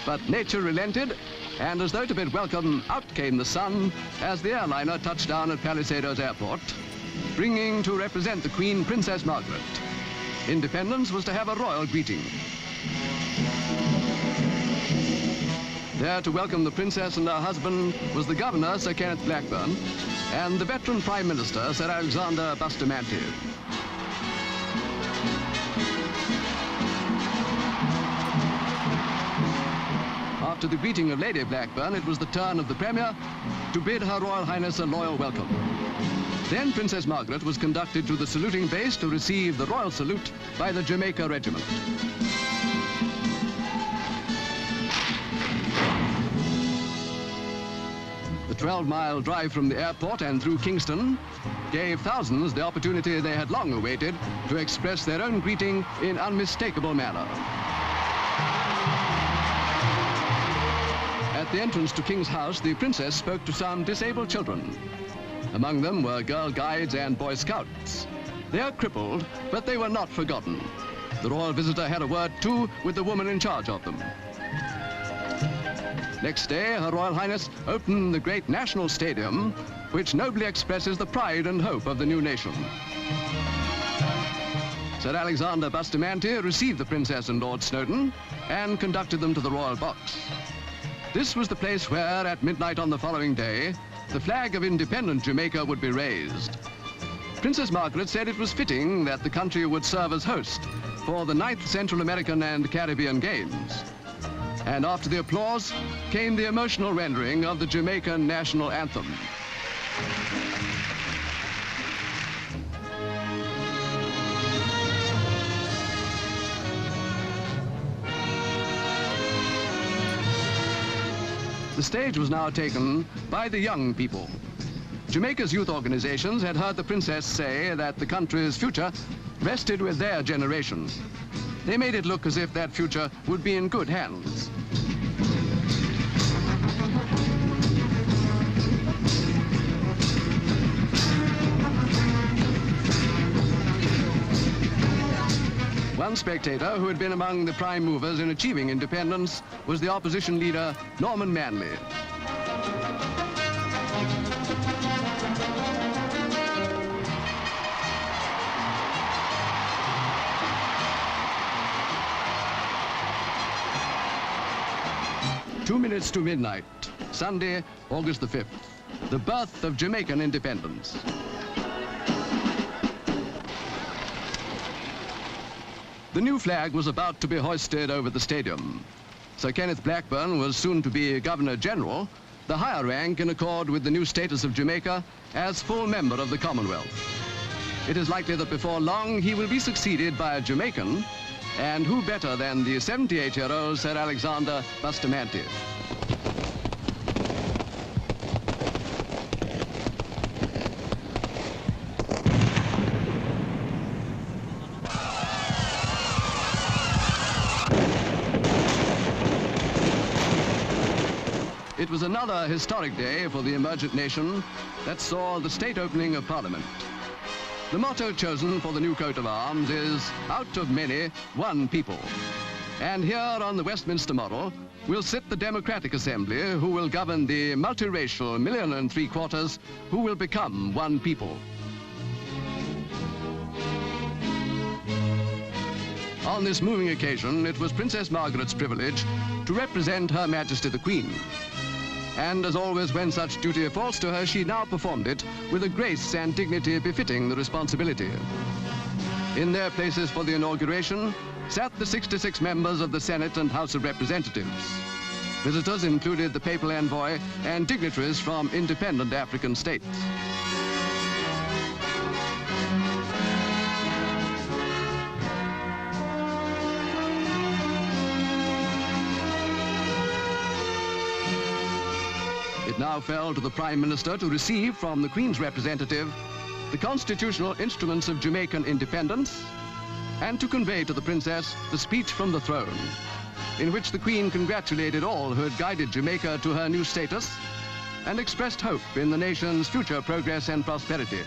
But nature relented, and as though to bid welcome, out came the sun as the airliner touched down at Palisadoes Airport, bringing to represent the Queen, Princess Margaret. Independence was to have a royal greeting. There to welcome the Princess and her husband was the Governor, Sir Kenneth Blackburn, and the veteran Prime Minister, Sir Alexander Bustamante. After the greeting of Lady Blackburn, it was the turn of the Premier to bid Her Royal Highness a loyal welcome. Then Princess Margaret was conducted to the saluting base to receive the royal salute by the Jamaica Regiment. The 12-mile drive from the airport and through Kingston gave thousands the opportunity they had long awaited to express their own greeting in unmistakable manner. At the entrance to King's House, the Princess spoke to some disabled children. Among them were Girl Guides and Boy Scouts. They are crippled, but they were not forgotten. The royal visitor had a word, too, with the woman in charge of them. Next day, Her Royal Highness opened the great National Stadium, which nobly expresses the pride and hope of the new nation. Sir Alexander Bustamante received the Princess and Lord Snowdon and conducted them to the royal box. This was the place where, at midnight on the following day, the flag of independent Jamaica would be raised. Princess Margaret said it was fitting that the country would serve as host for the 9th Central American and Caribbean Games. And after the applause came the emotional rendering of the Jamaican national anthem. The stage was now taken by the young people. Jamaica's youth organizations had heard the Princess say that the country's future rested with their generation. They made it look as if that future would be in good hands. One spectator who had been among the prime movers in achieving independence was the opposition leader, Norman Manley. Two minutes to midnight, Sunday, August the 5th, the birth of Jamaican independence. The new flag was about to be hoisted over the stadium. Sir Kenneth Blackburn was soon to be Governor General, the higher rank in accord with the new status of Jamaica as full member of the Commonwealth. It is likely that before long he will be succeeded by a Jamaican, and who better than the 78-year-old Sir Alexander Bustamante. It was another historic day for the emergent nation that saw the state opening of Parliament. The motto chosen for the new coat of arms is, out of many, one people. And here on the Westminster model will sit the Democratic Assembly, who will govern the multiracial 1.75 million who will become one people. On this moving occasion, it was Princess Margaret's privilege to represent Her Majesty the Queen. And as always, when such duty falls to her, she now performed it with a grace and dignity befitting the responsibility. In their places for the inauguration sat the 66 members of the Senate and House of Representatives. Visitors included the papal envoy and dignitaries from independent African states. It now fell to the Prime Minister to receive from the Queen's representative the constitutional instruments of Jamaican independence and to convey to the Princess the speech from the throne, in which the Queen congratulated all who had guided Jamaica to her new status and expressed hope in the nation's future progress and prosperity.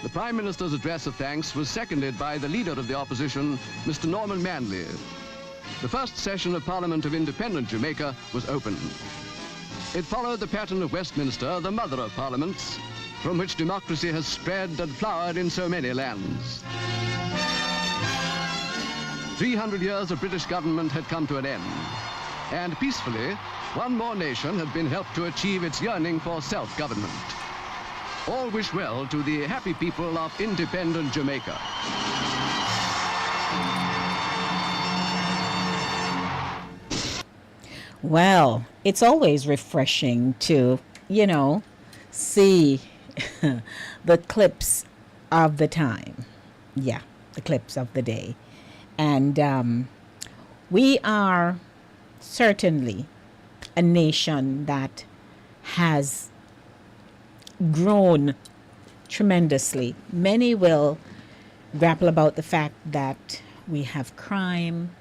The Prime Minister's address of thanks was seconded by the Leader of the Opposition, Mr. Norman Manley. The first session of Parliament of Independent Jamaica was opened. It followed the pattern of Westminster, the mother of parliaments, from which democracy has spread and flowered in so many lands. 300 years of British government had come to an end, and peacefully, one more nation had been helped to achieve its yearning for self-government. All wish well to the happy people of independent Jamaica. Well, it's always refreshing to, see the clips of the time. Yeah, the clips of the day. And we are certainly a nation that has grown tremendously. Many will grapple about the fact that we have crime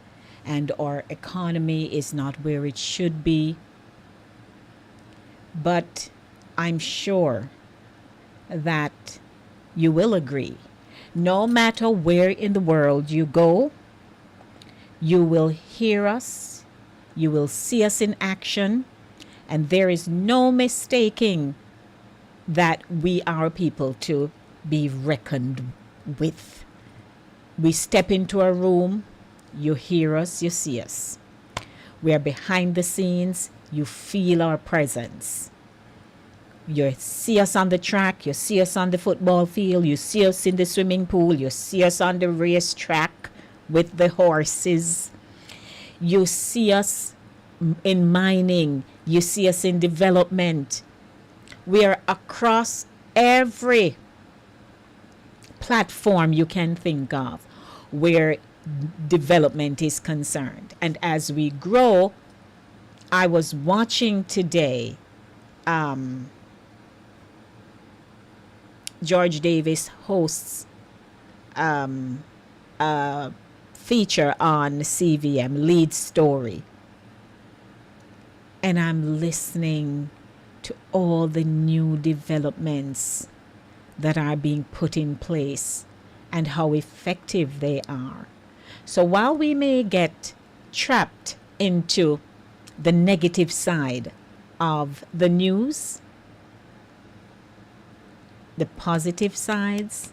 and our economy is not where it should be. But I'm sure that you will agree, no matter where in the world you go, you will hear us, you will see us in action, and there is no mistaking that we are people to be reckoned with. We step into a room, you hear us, you see us. We are behind the scenes, you feel our presence. You see us on the track, you see us on the football field, you see us in the swimming pool, you see us on the racetrack with the horses. You see us in mining, you see us in development. We are across every platform you can think of where development is concerned. And as we grow, I was watching today George Davis hosts a feature on CVM, Lead Story. And I'm listening to all the new developments that are being put in place and how effective they are. So while we may get trapped into the negative side of the news, the positive sides,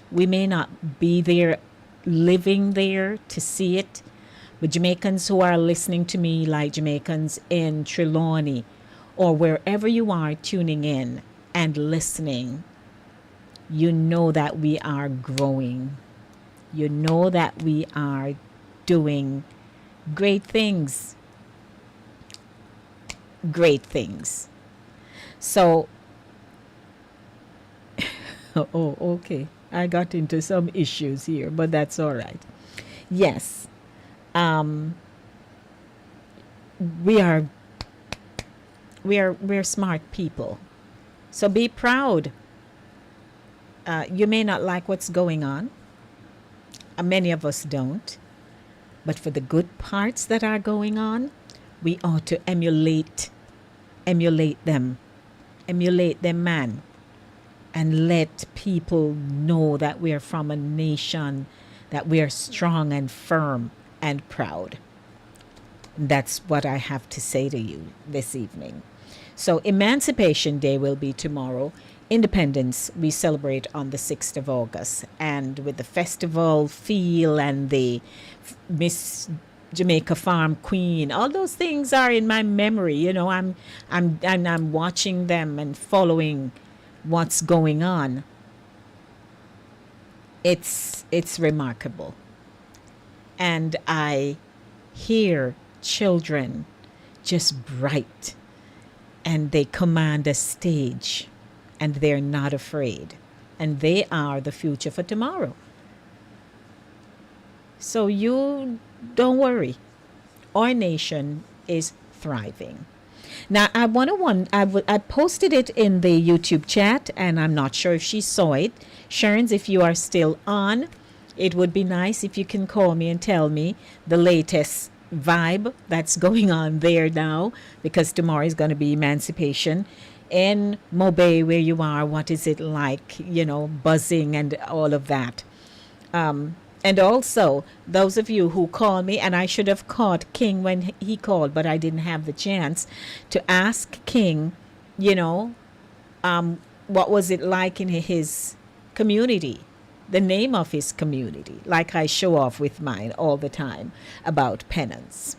we may not be there, living there to see it. But Jamaicans who are listening to me, like Jamaicans in Trelawney or wherever you are tuning in and listening, you know that we are growing. You know that we are doing great things. Great things. So, oh, okay. I got into some issues here, but that's all right. Yes. We're smart people. So be proud. You may not like what's going on. Many of us don't. But for the good parts that are going on, we ought to emulate them, man, and let people know that we are from a nation, that we are strong and firm and proud. That's what I have to say to you this evening. So Emancipation Day will be tomorrow. Independence we celebrate on the 6th of August. And with the festival feel and the Miss Jamaica Farm Queen, all those things are in my memory. You know, I'm watching them and following what's going on. It's remarkable. And I hear children just bright, and they command a stage, and they're not afraid, and they are the future for tomorrow. So you don't worry. Our nation is thriving. Now, I posted it in the YouTube chat, and I'm not sure if she saw it. Sherns, if you are still on, it would be nice if you can call me and tell me the latest vibe that's going on there now, because tomorrow is going to be Emancipation. In Mobay, where you are, what is it like, buzzing and all of that. And also, those of you who call me, and I should have caught King when he called, but I didn't have the chance to ask King, what was it like in his community, the name of his community, like I show off with mine all the time about penance.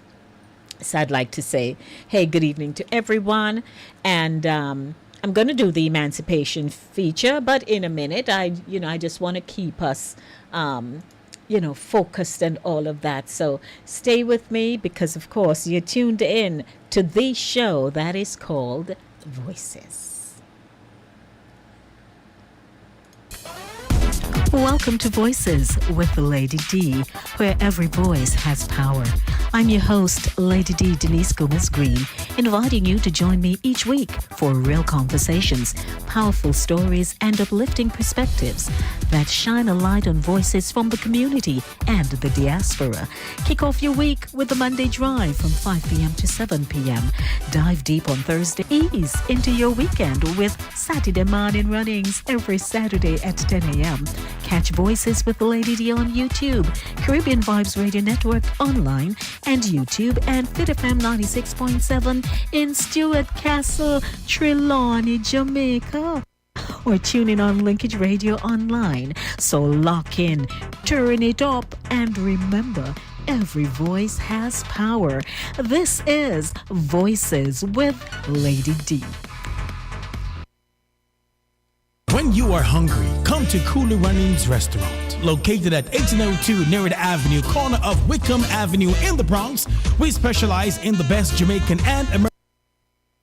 So I'd like to say, hey, good evening to everyone. And I'm going to do the Emancipation feature, but in a minute, I just want to keep us focused and all of that. So stay with me, because of course you're tuned in to the show that is called Voices. Welcome to Voices with Lady D, where every voice has power. I'm your host, Lady D Denise Gomez Green, inviting you to join me each week for real conversations, powerful stories, and uplifting perspectives that shine a light on voices from the community and the diaspora. Kick off your week with the Monday Drive from 5 p.m. to 7 p.m. Dive deep on Thursday. Ease into your weekend with Saturday morning runnings every Saturday at 10 a.m. Catch Voices with Lady D on YouTube, Caribbean Vibes Radio Network online and YouTube, and Fit FM 96.7 in Stuart Castle, Trelawney, Jamaica. Or tune in on Linkage Radio online. So lock in, turn it up, and remember, every voice has power. This is Voices with Lady D. When you are hungry, come to Cooler Runnings Restaurant. Located at 1802 Nerid Avenue, corner of Wickham Avenue in the Bronx, we specialize in the best Jamaican and American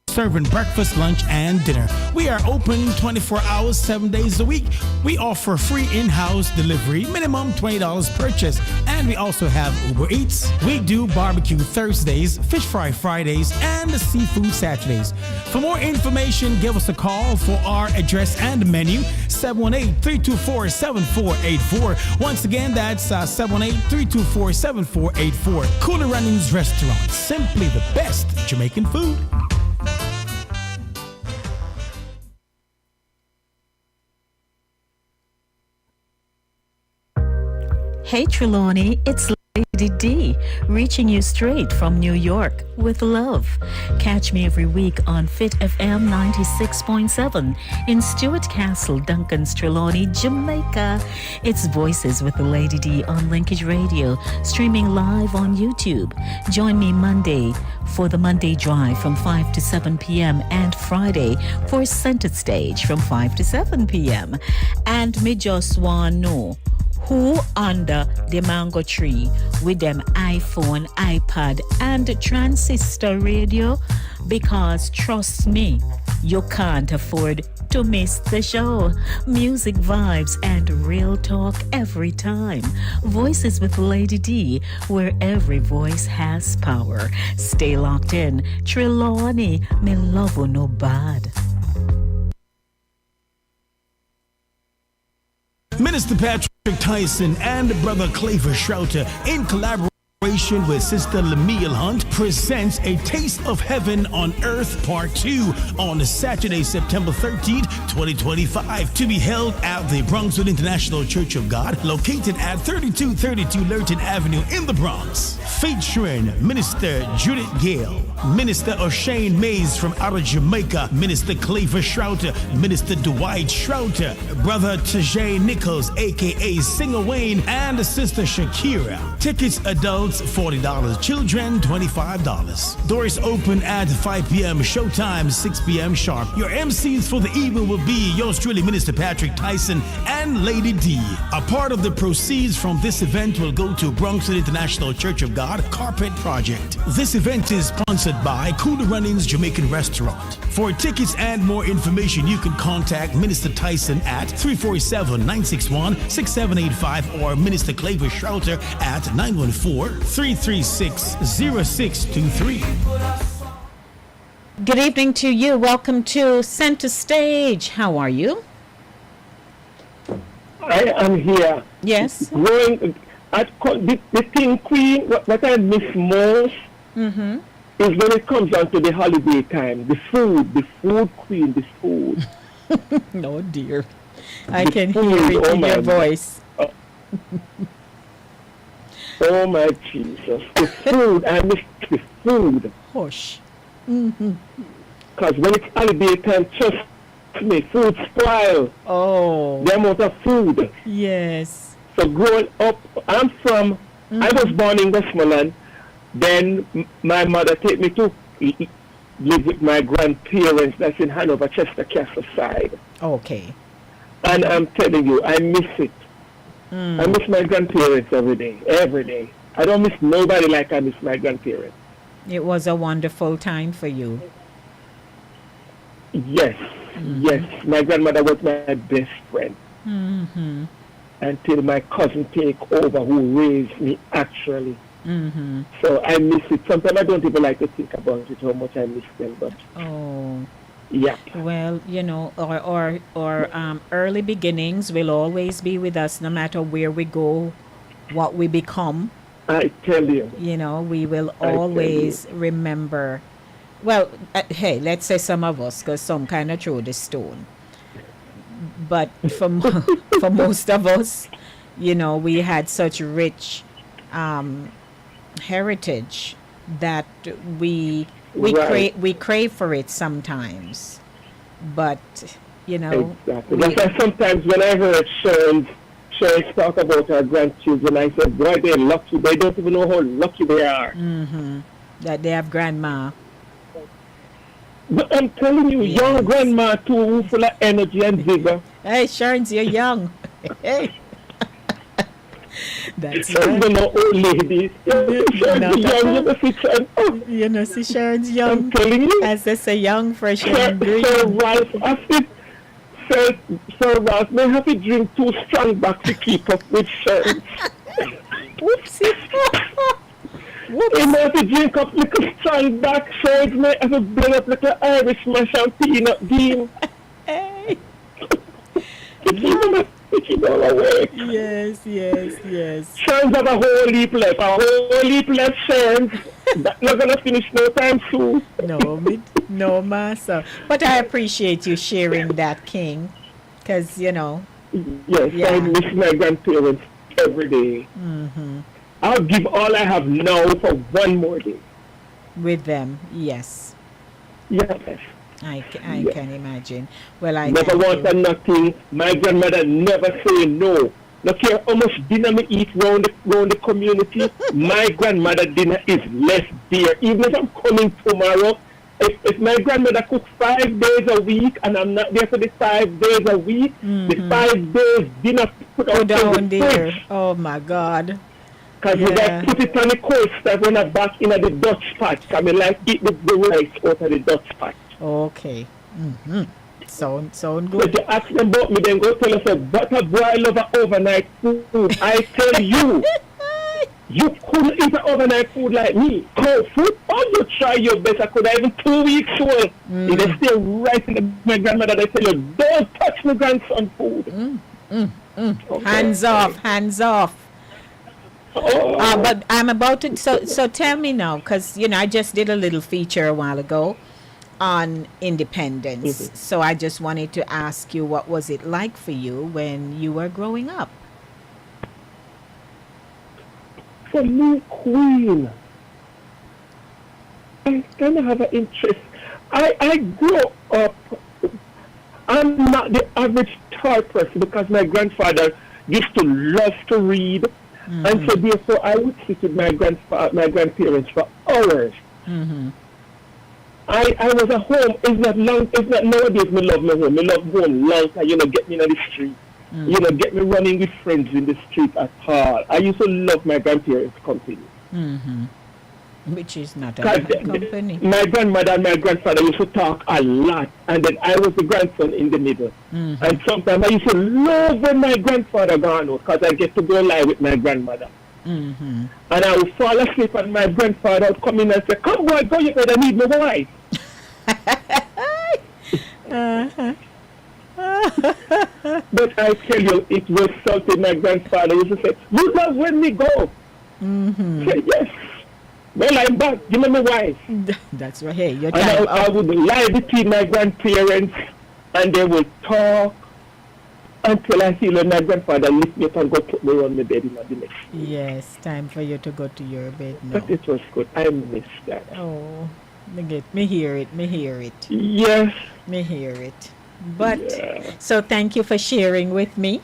serving breakfast, lunch, and dinner. We are open 24 hours, 7 days a week. We offer free in-house delivery, minimum $20 purchase, and we also have Uber Eats. We do barbecue Thursdays, fish fry Fridays, and seafood Saturdays. For more information, give us a call for our address and menu, 718-324-7484. Once again, that's 718-324-7484. Cooler Runnings Restaurant, simply the best Jamaican food. Hey Trelawney, it's Lady D, reaching you straight from New York with love. Catch me every week on Fit FM 96.7 in Stuart Castle, Duncan's, Trelawney, Jamaica. It's Voices with the Lady D on Linkage Radio, streaming live on YouTube. Join me Monday for the Monday Drive from 5 to 7 p.m. and Friday for Center Stage from 5 to 7 p.m. And me just want to know who under the mango tree with them iPhone, iPad, and transistor radio? Because trust me, you can't afford to miss the show. Music, vibes, and real talk every time. Voices with Lady D, where every voice has power. Stay locked in. Trelawney, me love you no bad. Minister Patrick Tyson and Brother Claver Schrouter, in collaboration with Sister Lemuel Hunt, presents A Taste of Heaven on Earth Part 2 on Saturday, September 13th, 2025, to be held at the Bronxwood International Church of God, located at 3232 Lurton Avenue in the Bronx. Featuring Minister Judith Gale, Minister O'Shane Mays from out of Jamaica, Minister Claver Schrouter, Minister Dwight Schrouter, Brother Tajay Nichols, aka Singer Wayne, and Sister Shakira. Tickets adults $40, children $25. Doors open at 5 p.m. Showtime 6 p.m. sharp. Your MCs for the evening will be yours truly, Minister Patrick Tyson and Lady D. A part of the proceeds from this event will go to Bronxwood International Church of God Carpet Project. This event is sponsored by Cooler Runnings Jamaican Restaurant. For tickets and more information, you can contact Minister Tyson at 347-961-6785 or Minister Claver Schrouter at 914-336-0623. Good evening to you. Welcome to Center Stage. How are you? I am here. Yes. Growing at the thing, Queen. What I miss most is when it comes down to the holiday time. The food, Queen, the food. Oh dear, I can hear it in your voice. Oh my Jesus, the food! I miss the food. Hush. Because when it's holiday time, trust me, food spoil. Oh. The amount of food. Yes. So growing up, I was born in Westmoreland. Then my mother take me to live with my grandparents. That's in Hanover, Chester Castle side. Okay. And I'm telling you, I miss it. I miss my grandparents every day. Every day. I don't miss nobody like I miss my grandparents. It was a wonderful time for you. Yes. Yes. My grandmother was my best friend. Until my cousin take over, who raised me actually. So I miss it. Sometimes I don't even like to think about it, how much I miss them. But yeah. Well, you know, our early beginnings will always be with us, no matter where we go, what we become. I tell you. You know, we will always remember. Well, hey, let's say some of us, because some kind of throw the stone. But for most of us, you know, we had such rich heritage that we crave for it sometimes. But you know, exactly. That's why sometimes when I heard Sharon's talk about her grandchildren, I said, boy, they're lucky. They don't even know how lucky they are. That they have grandma. But I'm telling you, young grandma too, full of energy and vigor. Hey, Sharon's, you're young. Hey. That's right. You know, old ladies. Sharon's young, you know, see, Sharon's young. I'm telling you. As they say, young, fresh, and green. Sir Ralph, may have to drink 2 strong back to keep up with Sharon. Whoopsie. You may have to drink up little strong back, Sharon may have to blend up little Irish mash and peanut bean. Hey. Keep all awake. Yes. Sharon's have a whole heap left. Sharon's. That's not gonna finish no time soon. No, massa. But I appreciate you sharing that, King, because you know. Yes, I miss my grandparents every day. I'll give all I have now for one more day. With them, yes. Yes. I can imagine. Well, I never want for nothing. My grandmother never say no. No care how much dinner me eat round the community, my grandmother dinner is less dear. Even if I'm coming tomorrow, if my grandmother cooks 5 days a week and I'm not there for the 5 days a week, the 5 days dinner put out down there. Oh my God. Because we got put it on the coaster when I back in at the Dutch pot. I mean, like eat the rice out of the Dutch pot. Okay. Sound good. But you ask them about me, then go tell us about a boil over overnight food. I tell you, you couldn't eat an overnight food like me. Cold food, or you try your best. I could have even 2 weeks old. They stay right in my grandmother. They tell you, don't touch my grandson food. Okay. Hands off. But I'm about to. So tell me now, because you know I just did a little feature a while ago on independence. So I just wanted to ask you, what was it like for you when you were growing up? For me, Queen, I kind of have an interest. I grew up. I'm not the average tall person because my grandfather used to love to read. And so therefore I would sit with my grandparents for hours. I was at home. It's not nowadays me love my home. Me love home long time, you know, get me in the street. You know, get me running with friends in the street at all. I used to love my grandparents' company. Which is not a 'Cause bad company. my grandmother and my grandfather used to talk a lot, and then I was the grandson in the middle. Mm-hmm. And sometimes I used to love when my grandfather gone out, because I get to go lie with my grandmother. Mm-hmm. And I would fall asleep, and my grandfather would come in and say, "Come, boy, go, you better need my wife." Uh-huh. But I tell you, it was something my grandfather used to say, "You love when we go." Mm-hmm. I say, "Yes. Well, I'm back. Give me my wife." That's right. Hey, your And time I up. would lie between my grandparents, and they would talk until I feel when my grandfather lift me up and go put me on the bed in the next. Yes, time for you to go to your bed now. But it was good. I miss that. Oh, me hear it. Yes. Me hear it. But Yeah. so thank you for sharing with me.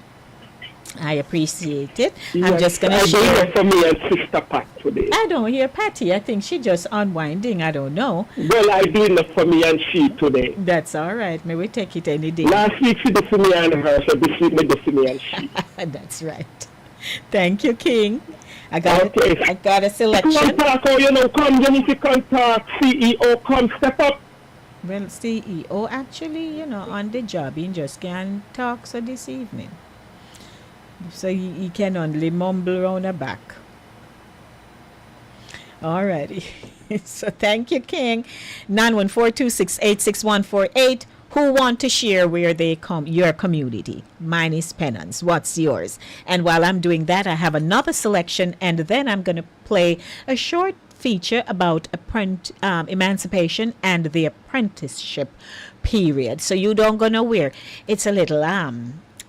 I appreciate it. I'm Yes, just gonna I share. do it for me and Sister Pat today. I don't hear Patty. I think she just unwinding. I don't know. Well, I do enough for me and she today. That's all right. May we take it any day. Last week she did for me and her, so this week me do for me and she. That's right. Thank you, King. I got Okay. I got a Come selection. talk, oh, you know, come, you need to come talk. CEO, come, step up. Well, CEO actually, on the job, he just can't talk so this evening. So he can only mumble round the back. Alrighty. So thank you, King. 914-268-6148. Who want to share where they come, your community? Mine is Penance. What's yours? And while I'm doing that, I have another selection, and then I'm going to play a short feature about emancipation and the apprenticeship period. So you don't go nowhere. It's a little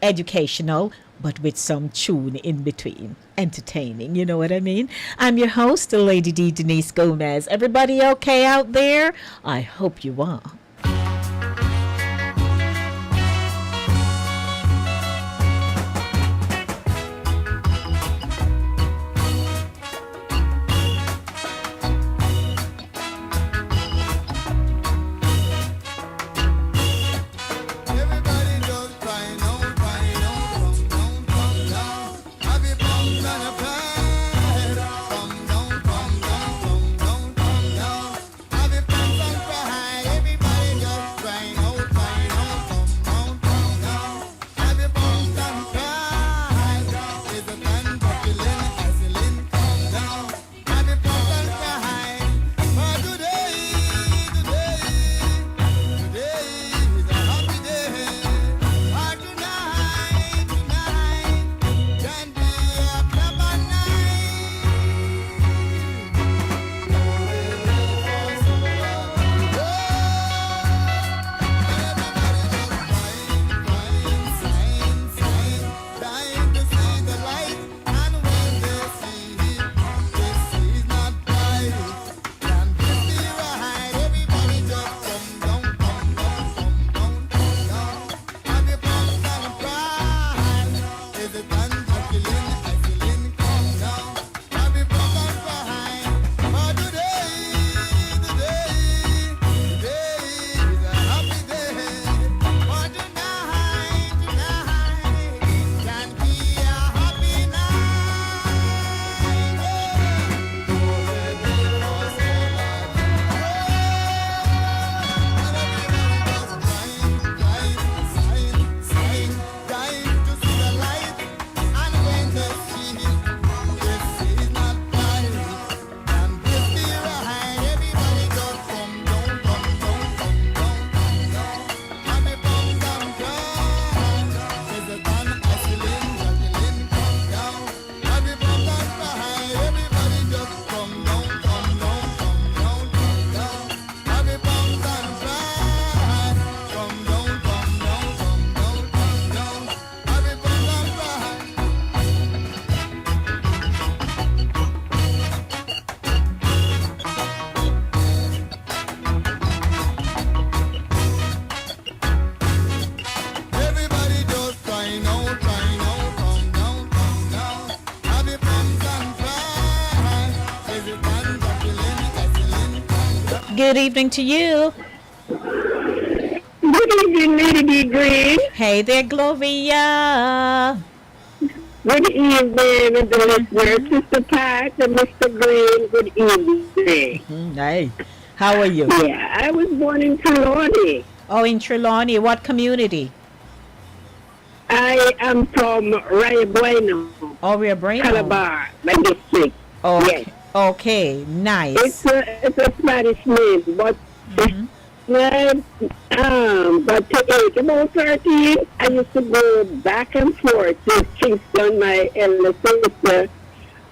educational, but with some tune in between. Entertaining, you know what I mean? I'm your host, Lady D. Denise Gomez. Everybody okay out there? I hope you are. Everybody just crying out, come down. Have your bombs and a pride. Come down. Have your bombs and pride. Everybody just crying out, come down. Have your bombs and pride. Is the man popular, hustling, come down. Have your bombs and pride. For today is a happy day. For tonight can be a proper Time to see the light, and when they see it, this is not right. Can this be right? Everybody just come down. Have your bombs and pride. Is it killing, come down. Have your bombs and pride. For today is a happy day. For tonight can be a happy Time to see the light, and when they see this is not right. Can this be right? Everybody just come down. Have a bombs and pride. Is the gun hustling, come down. Have a bombs and pride. Everybody just come down. Have a bombs and pride. Come down. Have a bombs and pride. Everybody just crying out, come down. Have your bombs and pride. Is it man hustling, come down. Good evening to you. Good evening, Lady D. Green. Hey there, Gloria. Good evening, and the listeners, Sister Pat and Mr. Green. Good evening. Hey, how are you? Yeah, I was born in Trelawney. Oh, in Trelawney. What community? I am from Rio Bueno. Oh, Rio Bueno. Calabar, my district. Okay. Yes. Okay, nice. It's a Spanish name, but when but to age about 13, I used to go back and forth to Kingston. My elder sister,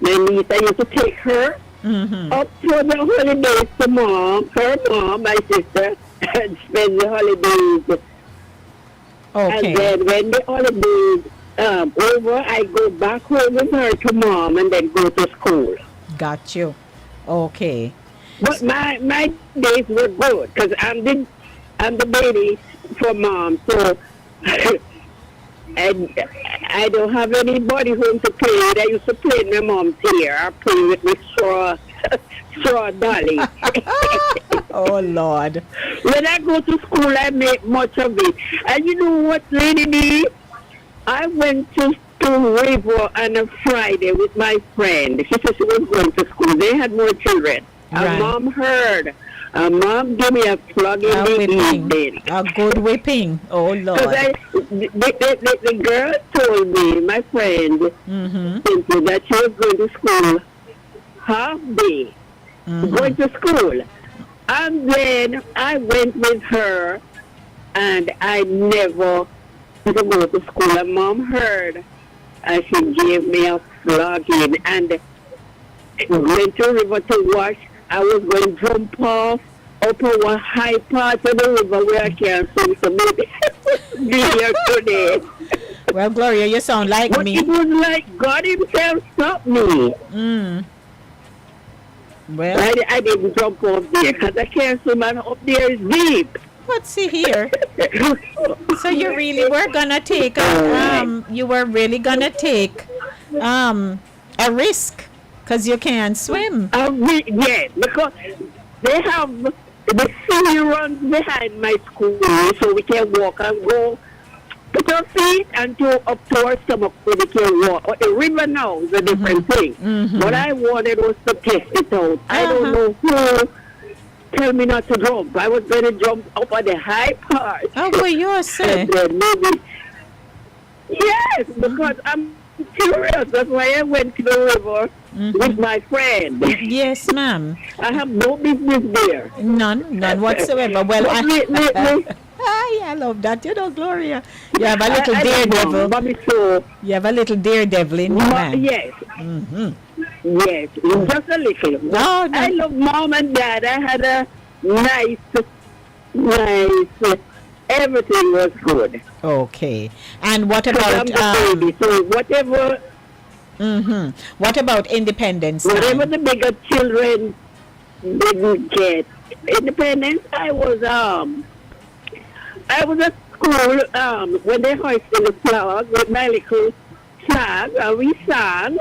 my niece, I used to take her up for the holidays to her mom, my sister, and spend the holidays. Okay. And then when the holidays over, I go back home with her to mom and then go to school. Got you. Okay. But my days were good because I'm the baby for mom, so and I don't have anybody home to play with. I used to play in my mom's hair. I play with my straw dolly. Oh Lord! When I go to school, I make much of it. And you know what, Lady D? I went to River on a Friday with my friend. She said she was going to school. They had more children. Right. And mom heard. Mom gave me a plug in the evening. A good whipping. Oh Lord. The girl told me, my friend, simply that she was going to school half day. Going to school. And then I went with her and I never to go to school. And mom heard and she gave me a flogging and went to river to wash. I was going to jump off up over high part of the river where I can't swim, so maybe be here today. Well, Gloria, you sound like but me. It was like God himself stopped me. Well, I didn't jump off there because I can't swim and up there is deep. Let's see here. So you really were gonna take you were really gonna take a risk because you can't swim. Yes, because they have the sea runs behind my school, so we can walk and go. Put our feet until up to our stomach so we can walk. But the river now is a different thing. What I wanted was to test it out. I don't know who tell me not to jump. I was going to jump up on the high part. Oh, well, you're saying. Yes, because I'm curious. That's why I went to the river with my friend. Yes, ma'am. I have no business there. None whatsoever. Well, I love that. You know, Gloria. You have a little daredevil. You have a little daredevil in you, man. Yes. Yes, just a little. No. I love mom and dad. I had a nice, everything was good. Okay. And what about baby, so whatever what about independence? Whatever the bigger children didn't get independence, I was at school when they hoisted the flag with my little flag and we sang.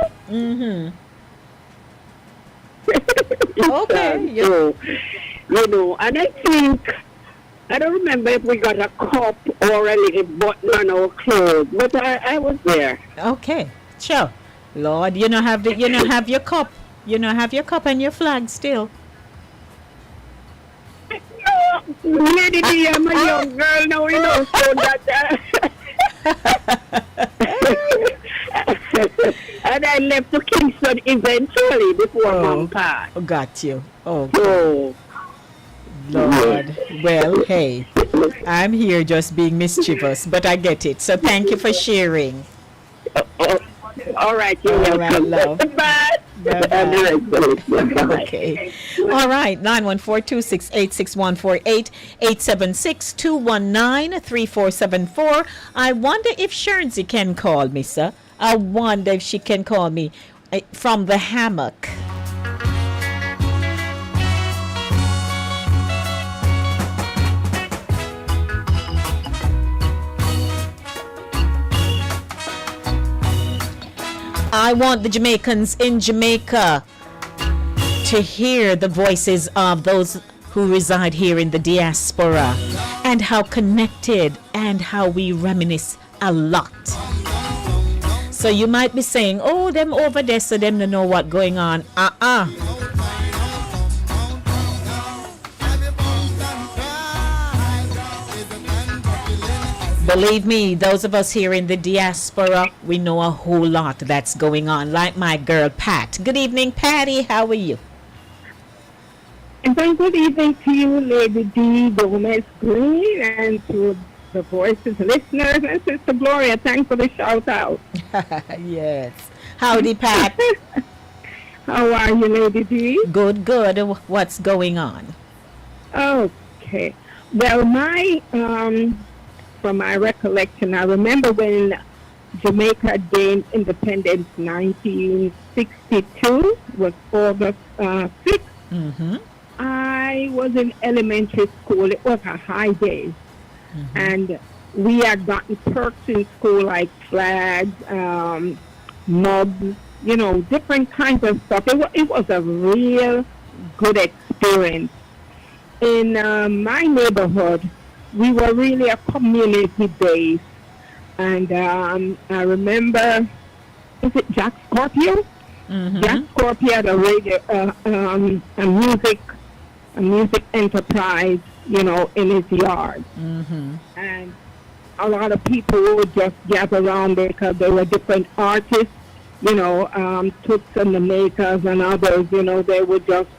Okay. So, you know, and I think I don't remember if we got a cup or a little button on our clothes, but I was there. Okay, sure. Lord, you know have your cup. You know have your cup and your flag still. Lady D, I'm a young girl now, you know, so that and I left to Kingston eventually before mom passed. Got you. Oh, Lord. Well, hey, I'm here just being mischievous, but I get it. So thank you for sharing. All right, you're welcome. Love. Bye. Okay. All right. 914-268-6148, 876-219-3474. I wonder if Shernsey can call me, sir. I wonder if she can call me from the hammock. I want the Jamaicans in Jamaica to hear the voices of those who reside here in the diaspora and how connected and how we reminisce a lot. So So you might be saying, oh, them over there, so them to know what going on. Believe me, those of us here in the diaspora, we know a whole lot that's going on. Like my girl, Pat. Good evening, Patty. How are you? And then good evening to you, Lady D. Gomez Green, and to the Voices listeners, and Sister Gloria. Thanks for the shout out. Yes. Howdy, Pat. How are you, Lady D? Good, good. What's going on? Okay. Well, from my recollection, I remember when Jamaica gained independence 1962, was August 6th. Mm-hmm. I was in elementary school. It was a high day. Mm-hmm. And we had gotten perks in school like flags, mugs, different kinds of stuff. It was a real good experience. In my neighborhood, we were really a community base. And I remember, is it Jack Scorpio? Mm-hmm. Jack Scorpio had a radio, a music enterprise, in his yard. Mm-hmm. And a lot of people would just gather around there because there were different artists, Toots and the Makers and others, they would just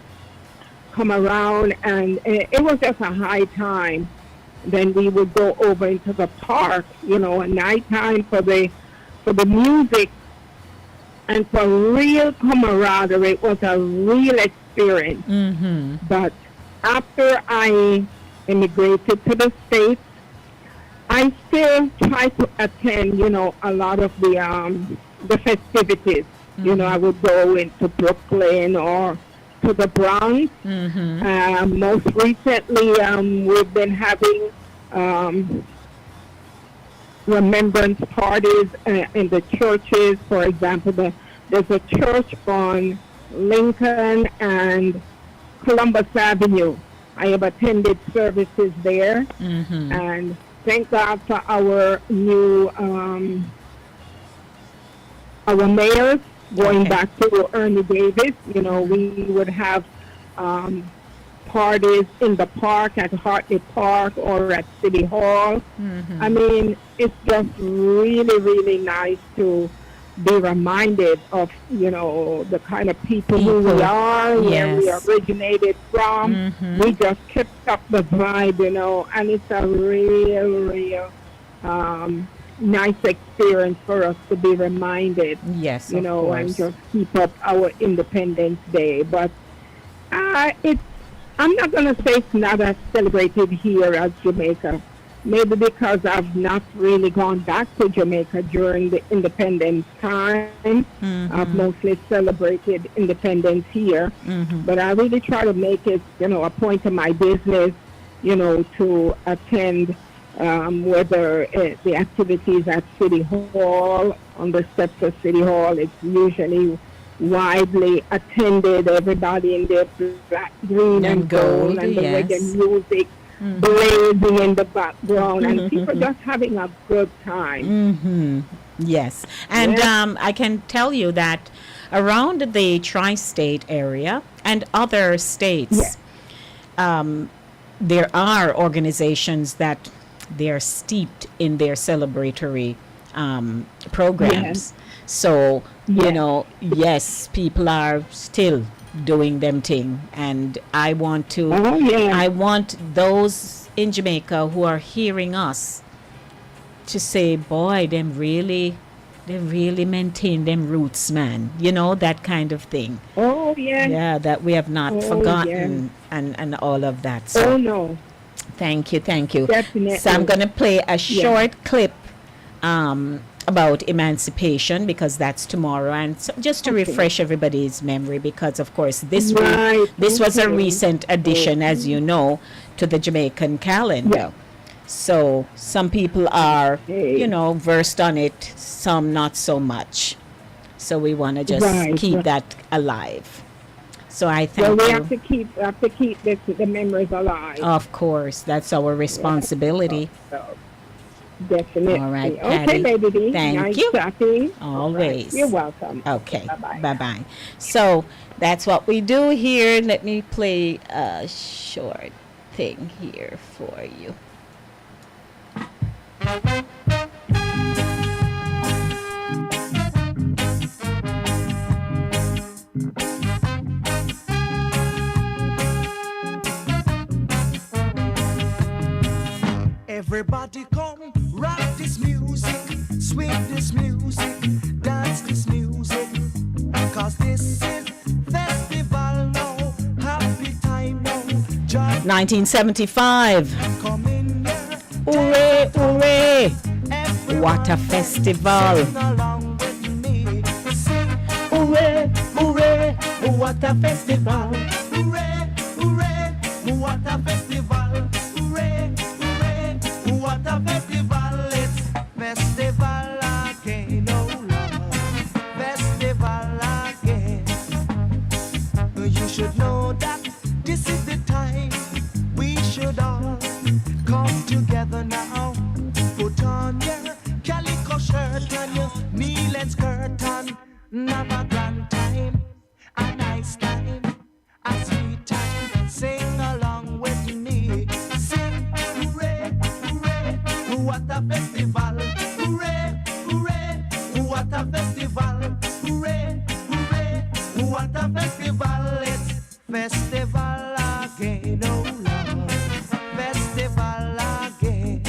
come around, and it was just a high time. Then we would go over into the park, at night time for the music and for real camaraderie. It was a real experience. Mm-hmm. But after I immigrated to the States, I still try to attend, a lot of the festivities. Mm-hmm. I would go into Brooklyn or to the Bronx. Mm-hmm. Most recently, we've been having remembrance parties in the churches. For example, there's a church on Lincoln and Columbus Avenue. I have attended services there. Mm-hmm. And thank God for our new our mayors going back to Ernie Davis. We would have parties in the park at Hartley Park or at City Hall. Mm-hmm. I mean, it's just really, really nice to be reminded of, the kind of people who we are, where we originated from. Mm-hmm. We just kept up the vibe, and it's a real nice experience for us to be reminded. Yes, and just keep up our Independence Day. But I'm not going to say it's not as celebrated here as Jamaica. Maybe because I've not really gone back to Jamaica during the independence time. Mm-hmm. I've mostly celebrated independence here. Mm-hmm. But I really try to make it, a point of my business, to attend whether the activities at City Hall, on the steps of City Hall. It's usually widely attended. Everybody in their black, green, and gold, and the reggae music blazing in the background, and people just having a good time. Mm-hmm. Yes. And I can tell you that around the tri-state area and other states, there are organizations that they're steeped in their celebratory programs. So, yes, people are still doing them thing, and I want to I want those in Jamaica who are hearing us to say, boy, they really maintain them roots, man, that kind of thing. That we have not forgotten, and all of that. So thank you Definitely. So I'm going to play a short clip about emancipation, because that's tomorrow, and so just to refresh everybody's memory, because of course this was a recent addition, as you know, to the Jamaican calendar. So some people are versed on it, some not so much, so we want to just keep that alive. So I thank you. We have to keep the memories alive. Of course, that's our responsibility. Definitely. All right, Okay, Patty. Lady D. Thank Nice you. chatting. Always. You're welcome. Okay. Bye-bye. Bye-bye. So that's what we do here. Let me play a short thing here for you. Everybody come, rock this music, swing this music, dance this music. Cause this is festival now, happy time now. Joy 1975. come in here, Hooray, hooray. What a festival. sing along with me. Sing, Hooray, hooray. what a festival. Hooray, hooray, what a festival. Hooray, hooray, what a festival. It's festival again, oh Lord. Festival again. You should know that this is the time we should all come together now. Put on your calico shirt and your knee and skirt and have a grand time, a nice time, a sweet time. Sing along with me. Sing, hooray, hooray, what a festival. Hooray, hooray, what a festival. Hooray, hooray, what a festival. It's festival again, oh Lord. Festival again.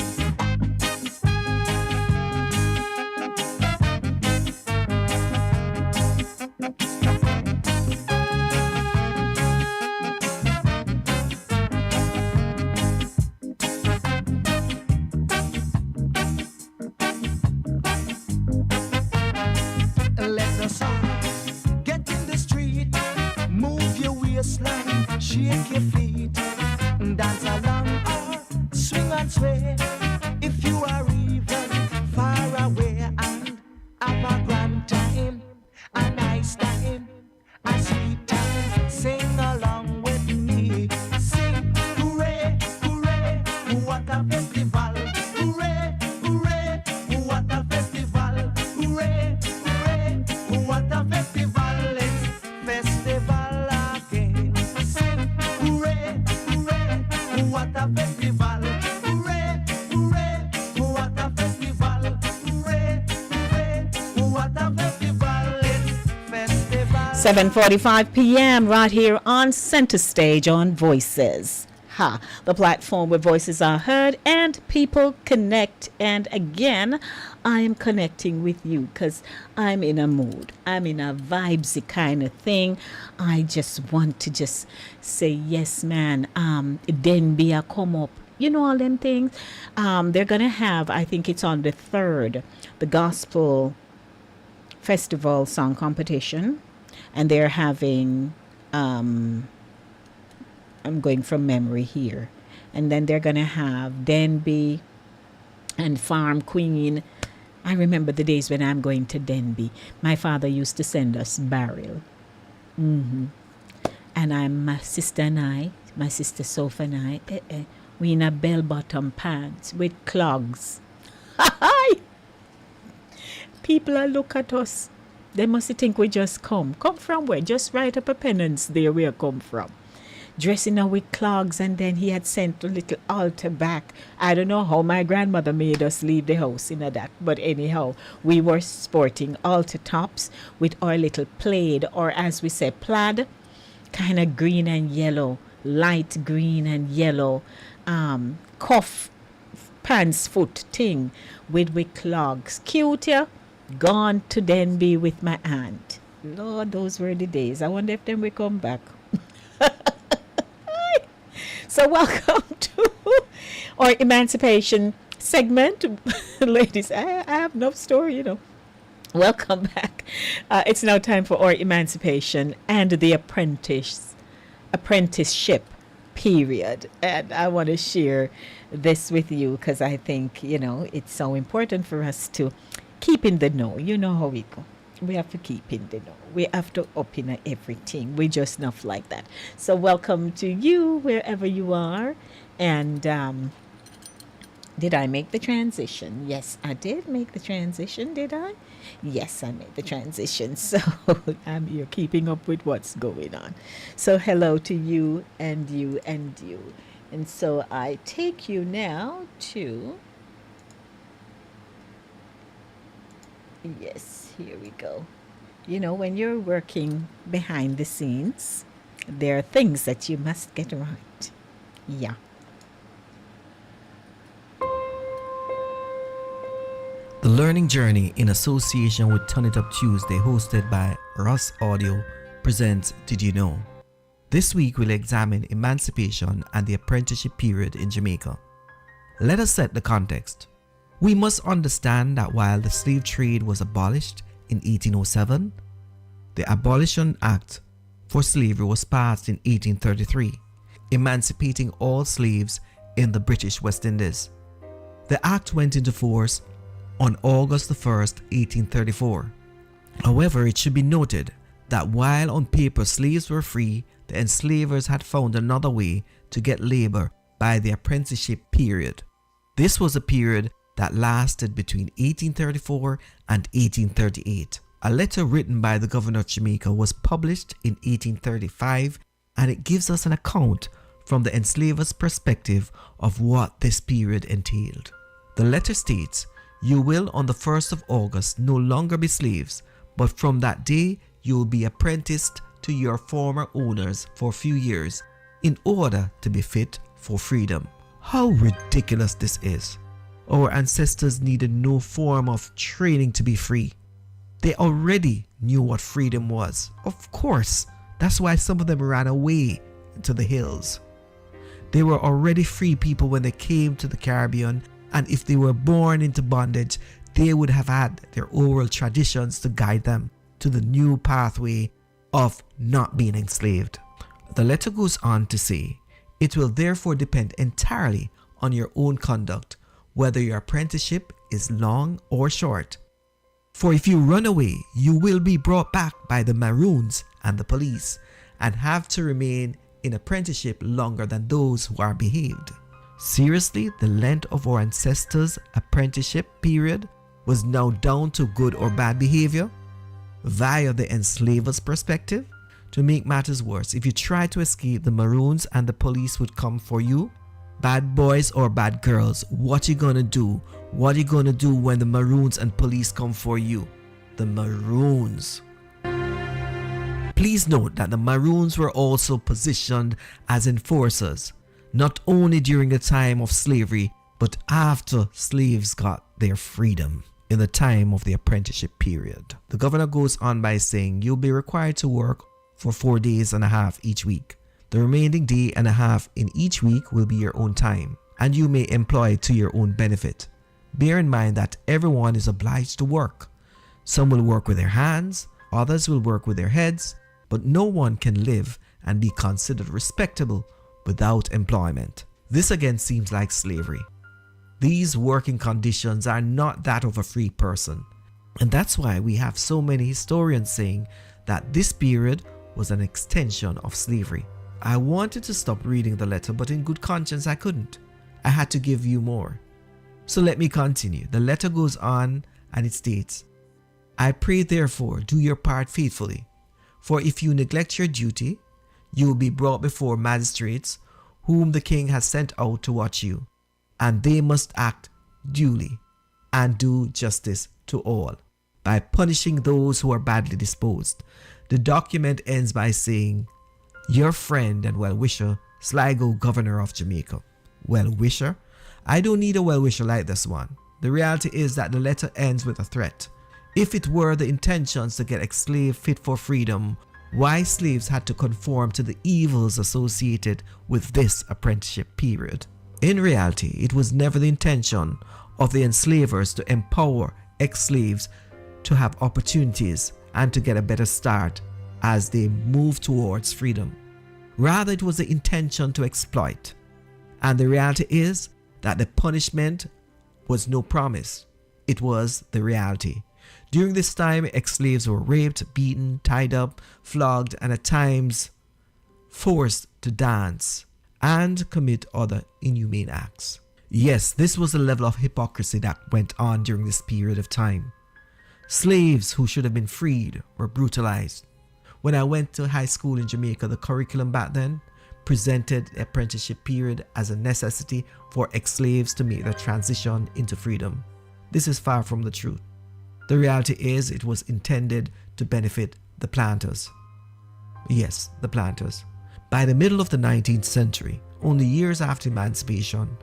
7:45 p.m. right here on Center Stage on Voices. The platform where voices are heard and people connect. And again, I am connecting with you because I'm in a mood. I'm in a vibesy kind of thing. I just want to just say, yes, man, Denby come up. You know all them things. They're going to have, I think it's on the 3rd, the Gospel Festival Song Competition. And they're having, I'm going from memory here. And then they're going to have Denby and Farm Queen. I remember the days when I'm going to Denby. My father used to send us barrel. And my sister Sophie and I, we in a bell-bottom pants with clogs. People are look at us. They must think we just come. Come from where? Just write up a penance there where I come from. Dressing up with clogs, and then he had sent a little altar back. I don't know how my grandmother made us leave the house in that. But anyhow, we were sporting altar tops with our little plaid, or as we say, plaid, kind of green and yellow, light green and yellow, cuff, pants, foot thing with clogs. Cute, yeah? Gone to Denby with my aunt. Lord, those were the days. I wonder if them will come back. So welcome to our emancipation segment. Ladies, I have no story, you know. Welcome back. It's now time for our emancipation and the apprenticeship period. And I want to share this with you because I think, you know, it's so important for us to keep in the know. You know how we go. We have to keep in the know. We have to up in everything. We just not like that. So welcome to you wherever you are. And Did I make the transition? Yes, I did make the transition, did I? Yes, I made the transition. So you're keeping up with what's going on. So hello to you and you and you. And so I take you now to... Yes, here we go. You know, when you're working behind the scenes, there are things that you must get right. Yeah. The Learning Journey, in association with Turn It Up Tuesday, hosted by Russ Audio, presents Did You Know? This week we'll examine emancipation and the apprenticeship period in Jamaica. Let us set the context. We must understand that while the slave trade was abolished in 1807, the Abolition Act for Slavery was passed in 1833, emancipating all slaves in the British West Indies. The act went into force on August 1st, 1834. However, it should be noted that while on paper slaves were free, the enslavers had found another way to get labor by the apprenticeship period. This was a period that lasted between 1834 and 1838. A letter written by the governor of Jamaica was published in 1835, and it gives us an account from the enslaver's perspective of what this period entailed. The letter states, "You will on the 1st of August no longer be slaves, but from that day you will be apprenticed to your former owners for a few years in order to be fit for freedom." How ridiculous this is. Our ancestors needed no form of training to be free. They already knew what freedom was. Of course, that's why some of them ran away to the hills. They were already free people when they came to the Caribbean, and if they were born into bondage, they would have had their oral traditions to guide them to the new pathway of not being enslaved. The letter goes on to say, "It will therefore depend entirely on your own conduct, whether your apprenticeship is long or short. For if you run away, you will be brought back by the Maroons and the police, and have to remain in apprenticeship longer than those who are behaved." Seriously, the length of our ancestors' apprenticeship period was now down to good or bad behavior via the enslaver's perspective. To make matters worse, if you try to escape, the Maroons and the police would come for you. Bad boys or bad girls, what you gonna do? What you gonna do when the Maroons and police come for you? The Maroons. Please note that the Maroons were also positioned as enforcers, not only during the time of slavery, but after slaves got their freedom in the time of the apprenticeship period. The governor goes on by saying, "You'll be required to work for 4 days and a half each week. The remaining day and a half in each week will be your own time, and you may employ it to your own benefit. Bear in mind that everyone is obliged to work. Some will work with their hands, others will work with their heads, but no one can live and be considered respectable without employment." This again seems like slavery. These working conditions are not that of a free person. And that's why we have so many historians saying that this period was an extension of slavery. I wanted to stop reading the letter, but in good conscience I couldn't. I had to give you more. So let me continue. The letter goes on and it states, "I pray therefore do your part faithfully, for if you neglect your duty, you will be brought before magistrates whom the king has sent out to watch you, and they must act duly and do justice to all by punishing those who are badly disposed." The document ends by saying, "Your friend and well-wisher, Sligo, Governor of Jamaica." Well-wisher? I don't need a well-wisher like this one. The reality is that the letter ends with a threat. If it were the intentions to get ex-slave fit for freedom, why slaves had to conform to the evils associated with this apprenticeship period? In reality, it was never the intention of the enslavers to empower ex-slaves to have opportunities and to get a better start as they move towards freedom. Rather, it was the intention to exploit. And the reality is that the punishment was no promise. It was the reality. During this time, ex-slaves were raped, beaten, tied up, flogged, and at times forced to dance and commit other inhumane acts. Yes, this was the level of hypocrisy that went on during this period of time. Slaves who should have been freed were brutalized. When I went to high school in Jamaica, the curriculum back then presented the apprenticeship period as a necessity for ex-slaves to make the transition into freedom. This is far from the truth. The reality is it was intended to benefit the planters. Yes, the planters. By the middle of the 19th century, only years after emancipation,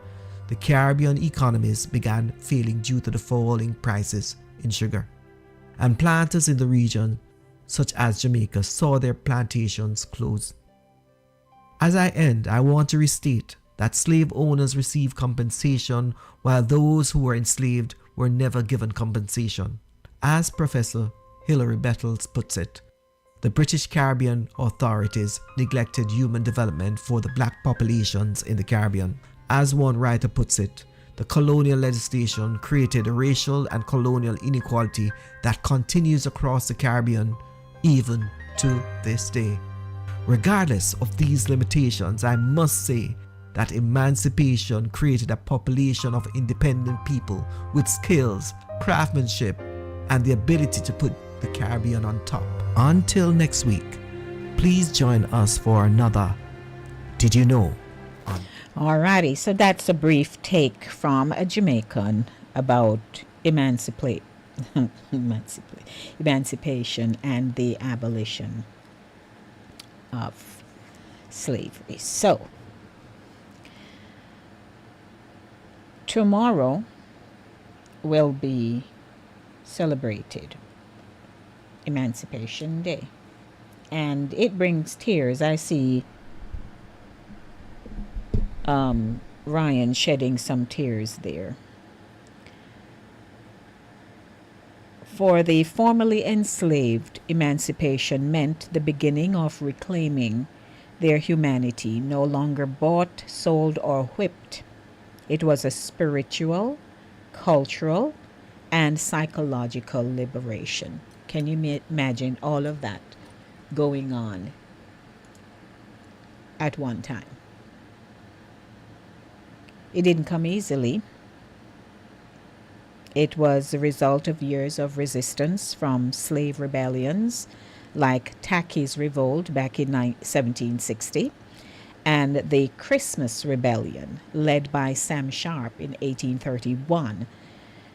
the Caribbean economies began failing due to the falling prices in sugar. And planters in the region, such as Jamaica, saw their plantations close. As I end, I want to restate that slave owners received compensation while those who were enslaved were never given compensation. As Professor Hilary Bettles puts it, the British Caribbean authorities neglected human development for the black populations in the Caribbean. As one writer puts it, the colonial legislation created a racial and colonial inequality that continues across the Caribbean even to this day. Regardless of these limitations, I must say that emancipation created a population of independent people with skills, craftsmanship, and the ability to put the Caribbean on top. Until next week, please join us for another Did You Know? Alrighty, so that's a brief take from a Jamaican about emancipation and the abolition of slavery. So, tomorrow will be celebrated Emancipation Day, and it brings tears. I see Ryan shedding some tears there. For the formerly enslaved, emancipation meant the beginning of reclaiming their humanity, no longer bought, sold, or whipped. It was a spiritual, cultural, and psychological liberation. Can you imagine all of that going on at one time? It didn't come easily. It was the result of years of resistance from slave rebellions like Tacky's Revolt back in 1760 and the Christmas Rebellion led by Sam Sharp in 1831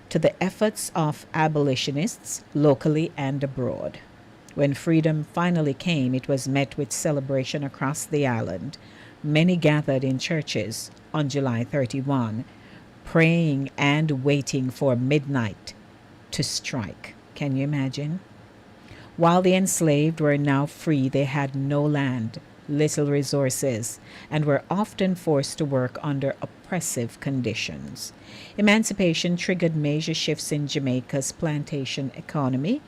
to the efforts of abolitionists locally and abroad. When freedom finally came, it was met with celebration across the island. Many gathered in churches on July 31, praying and waiting for midnight to strike. Can you imagine? While the enslaved were now free, they had no land, little resources, and were often forced to work under oppressive conditions. Emancipation triggered major shifts in Jamaica's plantation economy,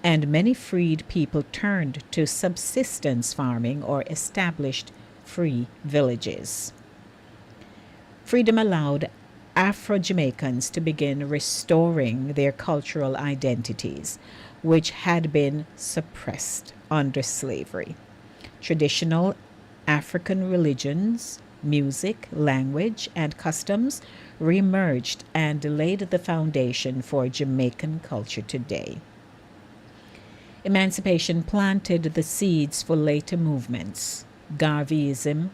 and many freed people turned to subsistence farming or established free villages. Freedom allowed Afro-Jamaicans to begin restoring their cultural identities, which had been suppressed under slavery. Traditional African religions, music, language, and customs reemerged and laid the foundation for Jamaican culture today. Emancipation planted the seeds for later movements: Garveyism,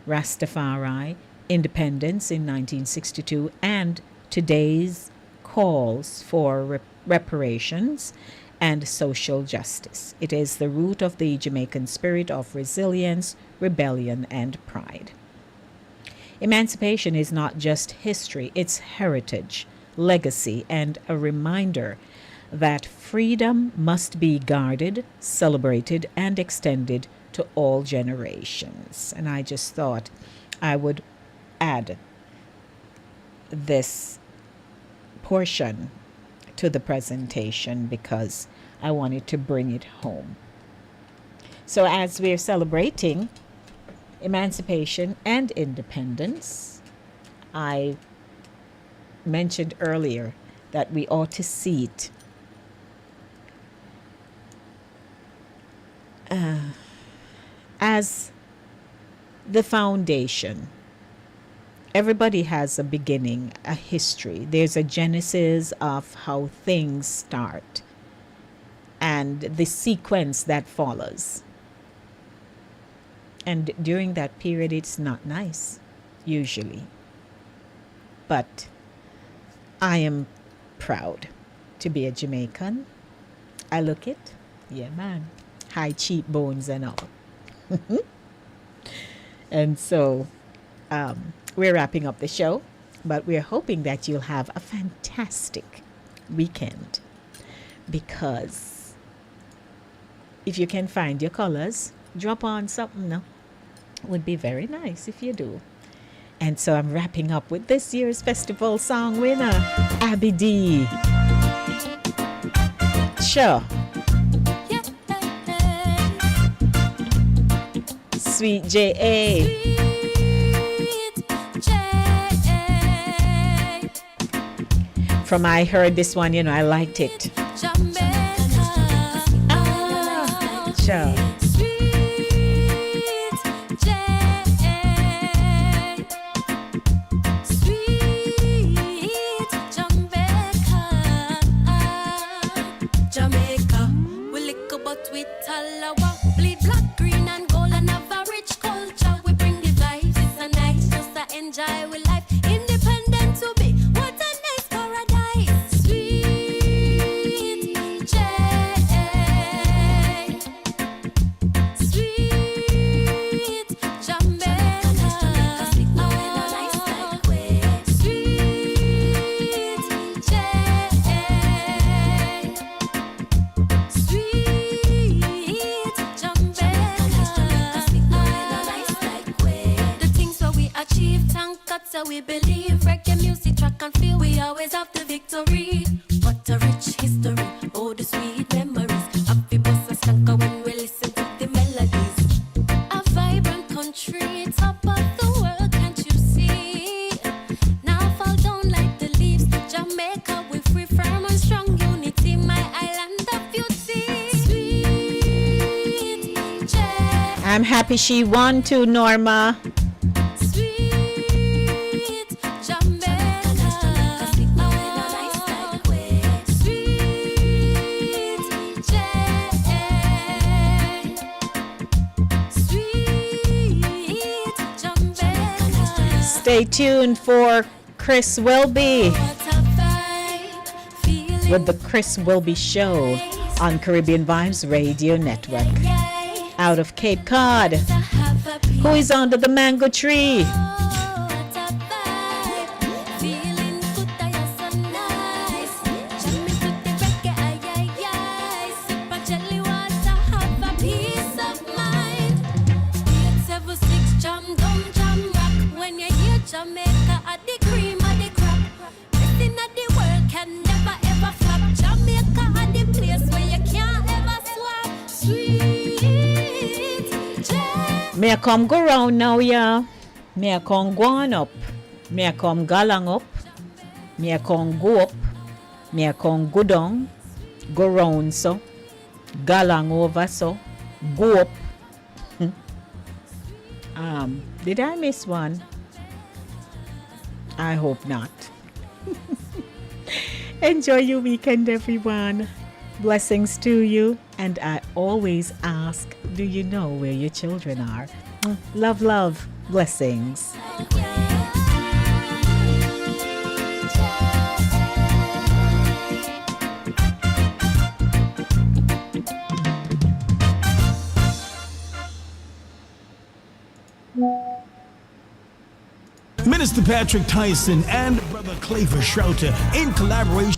Rastafari, independence in 1962, and today's calls for reparations and social justice. It is the root of the Jamaican spirit of resilience, rebellion, and pride. Emancipation is not just history, it's heritage, legacy, and a reminder that freedom must be guarded, celebrated, and extended to all generations. And I just thought I would add this portion to the presentation because I wanted to bring it home. So as we're celebrating emancipation and independence, I mentioned earlier that we ought to see it as the foundation everybody has a beginning, a history. There's a genesis of how things start and the sequence that follows. And during that period, it's not nice, usually. But I am proud to be a Jamaican. I look it. Yeah, man. High cheekbones and all. And so we're wrapping up the show, but we're hoping that you'll have a fantastic weekend, because if you can find your colors, drop on something, no? Would be very nice if you do. And so I'm wrapping up with this year's festival song winner, Abby D. Sure. Sweet J.A. From I heard this one, I liked it. Sure. We believe reggae music track and feel we always have the victory. What a rich history, oh the sweet memories. Happy bus a skanker when we listen to the melodies. A vibrant country, top of the world, can't you see? Now fall down like the leaves. Jamaica, we free, firm and strong unity. My island of beauty. Sweet J. I'm happy she won too, Norma. Stay tuned for Chris Welby with the Chris Welby Show on Caribbean Vibes Radio Network. Out of Cape Cod, who is under the mango tree? Jamaica at the cream of the crop. Nothing of the world can never ever flop. Jamaica at the place where you can't ever swap. Sweet J. Me a come go round now, yeah. Me a come go on up. Me a come galang up. Me a come go up. Me a come go down. Go round so. Galang over so. Go up. Did I miss one? I hope not. Enjoy your weekend, everyone. Blessings to you. And I always ask, do you know where your children are? Love, love. Blessings. Minister Patrick Tyson and Brother Claver Schrouter, in collaboration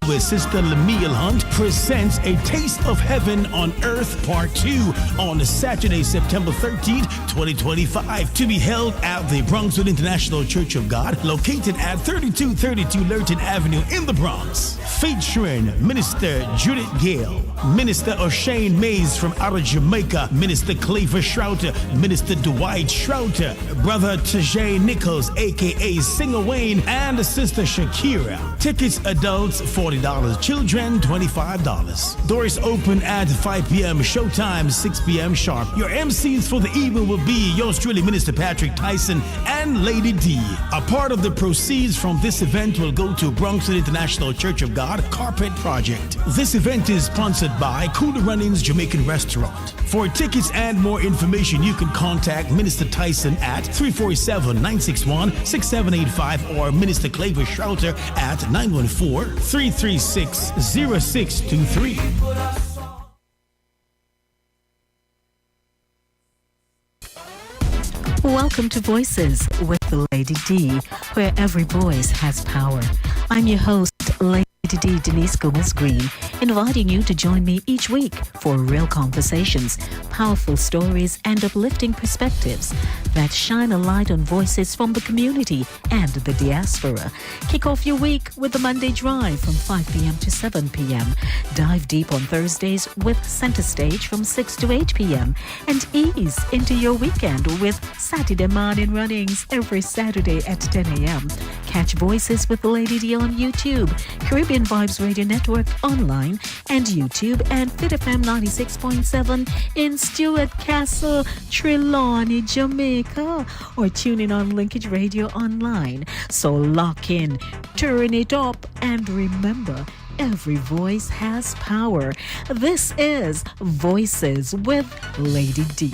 with Sister Lemuel Hunt, presents A Taste of Heaven on Earth Part 2 on Saturday, September 13th, 2025, to be held at the Bronxwood International Church of God, located at 3232 Lurton Avenue in the Bronx. Featuring Minister Judith Gale, Minister O'Shane Mays from out of Jamaica, Minister Claver Schrouter, Minister Dwight Schrouter, Brother Tajay Nichols, aka Singer Wayne, and Sister Shakira. Tickets adults $40. Children, $25. Doors open at 5 p.m. Showtime, 6 p.m. sharp. Your MCs for the evening will be yours truly, Minister Patrick Tyson and Lady D. A part of the proceeds from this event will go to Bronxton International Church of God Carpet Project. This event is sponsored by Cooler Runnings Jamaican Restaurant. For tickets and more information, you can contact Minister Tyson at 347-961-6785 or Minister Claver Schrouter at 914-336-0623. Welcome to Voices with Lady D, where every voice has power. I'm your host, Lady D Denise Gomez Green, inviting you to join me each week for real conversations, powerful stories, and uplifting perspectives that shine a light on voices from the community and the diaspora. Kick off your week with the Monday Drive from 5 p.m. to 7 p.m. Dive deep on Thursdays with Center Stage from 6 to 8 p.m. And ease into your weekend with Saturday Morning Runnings every Saturday at 10 a.m. Catch Voices with Lady D on YouTube, Caribbean Vibes Radio Network online and YouTube, and Fit FM 96.7 in Stuart Castle, Trelawney, Jamaica, or tune in on Linkage Radio online. So lock in, turn it up, and remember, every voice has power. This is Voices with Lady D.